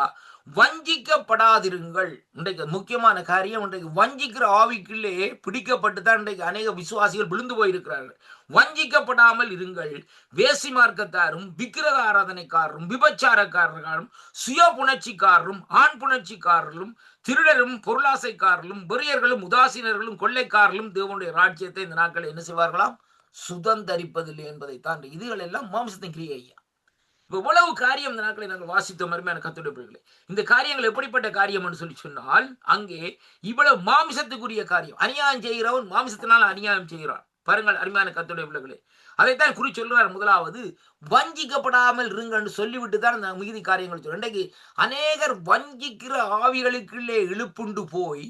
வஞ்சிக்கப்படாதிருங்கள். இன்றைக்கு முக்கியமான காரியம், இன்றைக்கு வஞ்சிக்கிற ஆவிக்குள்ளே பிடிக்கப்பட்டு தான் இன்றைக்கு அநேக விசுவாசிகள் விழுந்து போயிருக்கிறார்கள். வஞ்சிக்கப்படாமல் இருங்கள். வேசி மார்க்கத்தாரும், விக்கிரக ஆராதனைக்காரரும், விபச்சாரக்காரர்களும், சுய புணர்ச்சிக்காரரும், ஆண் புணர்ச்சிக்காரர்களும், திருடரும், பொருளாசைக்காரர்களும், வெறியர்களும், உதாசீனர்களும், கொள்ளைக்காரர்களும் தேவனுடைய ராஜ்யத்தை இந்த நாட்களை என்ன செய்வார்களாம்? சுதந்தரிப்பதில்லை என்பதை தாண்டி இதுகள் எல்லாம் மாம்சத்தின் கிரியை. ஐயா, இவ்வளவு காரியம் இந்த நாட்களை நாங்கள் வாசித்தோம். அருமையான கர்த்தருடைய பிள்ளைகளே, இந்த காரியங்கள் எப்படிப்பட்ட காரியம் என்று சொல்லி சொன்னால், அங்கே இவ்வளவு மாமிசத்துக்குரிய காரியம். அநியாயம் செய்கிறவன் மாமிசத்தினால் அநியாயம் செய்கிறான். பாருங்கள் அருமையான கர்த்தருடைய பிள்ளைகளே, அதைத்தான் குறி சொல்லுவார். முதலாவது வஞ்சிக்கப்படாமல் இருங்கன்னு சொல்லிவிட்டு தான் இந்த மிகுதி காரியங்கள் சொல்றோம். இன்றைக்கு அநேகர் வஞ்சிக்கிற ஆவிகளுக்குள்ளே இழுப்புண்டு போய்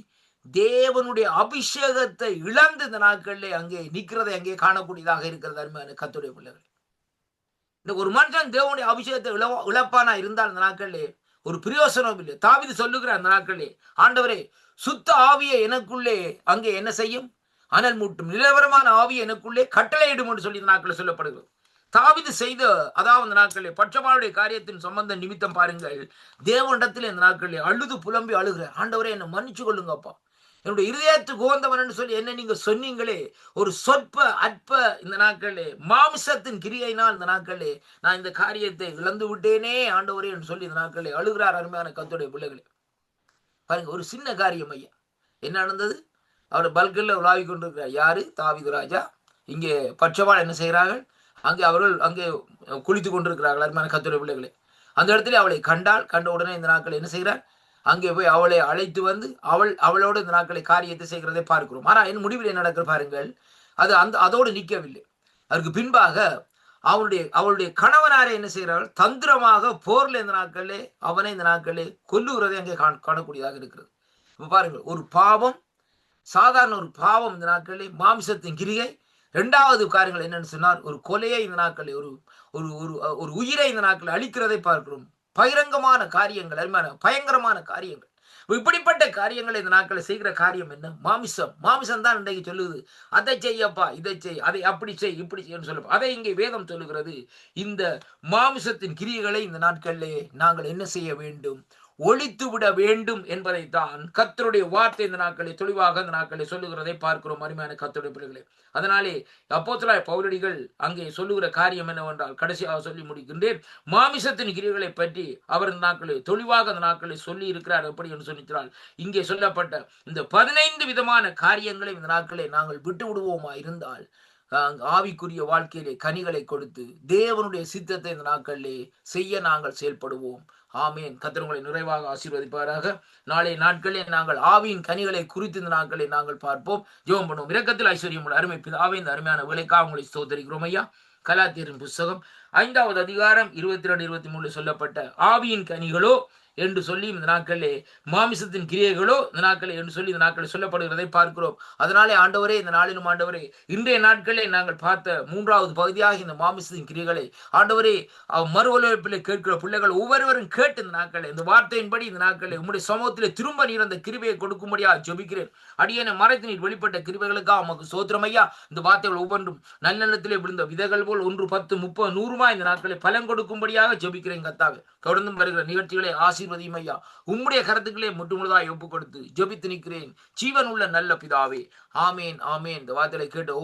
தேவனுடைய அபிஷேகத்தை இழந்து இந்த நாட்களிலே அங்கே நிற்கிறதை அங்கே காணக்கூடியதாக இருக்கிறது. அருமையான கர்த்தருடைய பிள்ளைகளே, இந்த ஒரு மனுஷன் தேவனுடைய அபிஷேகத்தை இழப்பானா இருந்தால் அந்த நாட்களிலே ஒரு பிரயோசனம் இல்லை. தாவீது சொல்லுகிற அந்த நாட்களிலே, ஆண்டவரே சுத்த ஆவியை எனக்குள்ளே அங்கே என்ன செய்யும்? அனல் மூட்டும் நிலவரமான ஆவியை எனக்குள்ளே கட்டளையிடும் என்று சொல்லி இந்த நாட்களில் சொல்லப்படுகிறது. தாவீது செய்த அதாவது இந்த நாட்களிலே பட்சமானுடைய காரியத்தின் சம்பந்த நிமித்தம் பாருங்கள், தேவனிடத்தில் இந்த நாட்களிலே அழுது புலம்பி அழுகிற, ஆண்டவரே என்னை மன்னிச்சு கொள்ளுங்கப்பா, என்னுடைய இருதயத்துக்கு உகந்தவன் என்று சொல்லி என்ன நீங்க சொன்னீங்களே, ஒரு சொற்ப அற்ப இந்த நாட்களே மாம்சத்தின் கிரியையினால் இந்த நாட்களே நான் இந்த காரியத்தை இழந்து விட்டேனே ஆண்டவரே என்று சொல்லி இந்த நாட்களே அழுகிறார். அருமையான கர்த்தருடைய பிள்ளைகளே, பாருங்க, ஒரு சின்ன காரியம். ஐயா, என்ன நடந்தது? அவர் பல்கல்ல உலாவி கொண்டிருக்கிறார். யாரு? தாவீது ராஜா. இங்கே பட்சவாள் என்ன செய்கிறார்கள்? அங்கே அவர்கள் அங்கே குளித்து கொண்டிருக்கிறார்கள். அருமையான கர்த்தருடைய பிள்ளைகளே, அந்த இடத்துல அவளை கண்ட உடனே இந்த நாட்கள் என்ன செய்கிறார்? அங்கே போய் அவளை அழைத்து வந்து அவளோடு இந்த நாட்களை காரியத்தை செய்கிறதை பார்க்கிறோம். ஆனால் என் முடிவில் என்ன நடக்கிற பாருங்கள், அது அதோடு நிற்கவில்லை. அதற்கு பின்பாக அவளுடைய கணவனாரை என்ன செய்கிறார்கள்? தந்திரமாக போர்ல இந்த நாட்களே அவனை இந்த நாட்களே கொல்லுகிறதை அங்கே காணக்கூடியதாக இருக்கிறது. இப்ப பாருங்கள், ஒரு பாவம் சாதாரண ஒரு பாவம் இந்த நாட்களிலே மாமிசத்தின் கிரியை. இரண்டாவது காரியங்கள் என்னன்னு சொன்னால் ஒரு கொலையை இந்த நாட்களில் ஒரு ஒரு ஒரு ஒரு உயிரை இந்த நாட்களில் அழிக்கிறதை பார்க்கிறோம். பகிரங்கமான காரியங்கள், அருமையான பயங்கரமான காரியங்கள். இப்படிப்பட்ட காரியங்களை இந்த நாட்களை செய்கிற காரியம் என்ன? மாமிசம். மாமிசம் தான் இன்றைக்கு சொல்லுது, அதை செய்யப்பா, இதை செய், அதை அப்படி செய், இப்படி செய்யன்னு சொல்ல. அதை இங்கே வேதம் சொல்லுகிறது. இந்த மாமிசத்தின் கிரியைகளை இந்த நாட்களிலே நாங்கள் என்ன செய்ய வேண்டும்? ஒழித்து விட வேண்டும் என்பதைத்தான் கர்த்தருடைய வார்த்தை இந்த நாட்களை தெளிவாக இந்த நாட்களை சொல்லுகிறதை பார்க்கிறோம். அருமையான கர்த்தருடைய பிள்ளைகளே, அதனாலே அப்போஸ்தலனாகிய பவுலடிகள் அங்கே சொல்லுகிற காரியம் என்னவென்றால், கடைசியாக சொல்லி முடிக்கின்றேன், மாமிசத்தின் கிரியைகளை பற்றி அவர் இந்த நாட்களை தெளிவாக அந்த நாட்களை சொல்லி இருக்கிறார். எப்படி என்று சொல்லிக்கிறார், இங்கே சொல்லப்பட்ட இந்த 15 விதமான காரியங்களை இந்த நாட்களை நாங்கள் விட்டு விடுவோமா இருந்தால் ஆவிக்குரிய வாழ்க்கையிலே கனிகளை கொடுத்து தேவனுடைய சித்தத்தை இந்த நாட்களிலே செய்ய நாங்கள் செயல்படுவோம். ஆமேன். கர்த்தர் உங்களை நிறைவாக ஆசீர்வதிப்பாராக. நாளை நாட்களே நாங்கள் ஆவியின் கனிகளை குறித்து இந்த நாட்களை நாங்கள் பார்ப்போம். ஜெபம் பண்ணுவோம். இரக்கத்தில் ஐஸ்வர்யம் உள்ள அருமை பிதாவே, இந்த அருமையான வேலைக்காக உங்களை ஸ்தோத்திரிக்கிறோம் ஐயா. கலாத்தியரின் புஸ்தகம் 5வது அதிகாரம் 22, 23 சொல்லப்பட்ட ஆவியின் கனிகளோ என்று சொல்லி இந்த நாட்களிலே மாமிசத்தின் கிரியைகளோ இந்த நாட்களை என்று சொல்லி இந்த நாட்களில் சொல்லப்படுகிறதை பார்க்கிறோம். அதனாலே ஆண்டவரே, இந்த நாளிலும் ஆண்டவரே, இன்றைய நாட்களே நாங்கள் பார்த்த 3வது பகுதியாக இந்த மாமிசத்தின் கிரியைகளை ஆண்டவரே மறுவலிப்பிலே கேட்கிற பிள்ளைகள் ஒவ்வொருவரும் கேட்டு இந்த நாட்களை இந்த வார்த்தையின்படி இந்த நாட்களை உம்முடைய சமூகத்திலே திரும்ப நீர் அந்த கிருபையை கொடுக்கும்படியா ஜெபிக்கிறேன். அடியேனை மறைத்து நீர் வெளிப்பட்ட கிருபைகளுக்காக உமக்கு ஸ்தோத்திரம் ஐயா. இந்த வார்த்தைகள் ஒவ்வொன்றும் நல்லெண்ணத்திலே விழுந்த விதைகள் போல் 1, 10, 30, 100 இந்த நாட்களை பலன் கொடுக்கும்படியாக ஜெபிக்கிறேன் கர்த்தாவே. தொடர்ந்தும் வருகிற நிகழ்ச்சிகளை ஆசீர்வதியும் ஐயா. உம்முடைய கருத்துக்களே முற்றுமுழுதாய் ஒப்புக் கொடுத்து ஜெபித்து நிற்கிறேன் ஜீவன் உள்ள நல்ல பிதாவே. ஆமேன், ஆமேன். இந்த வார்த்தைகளை கேட்டு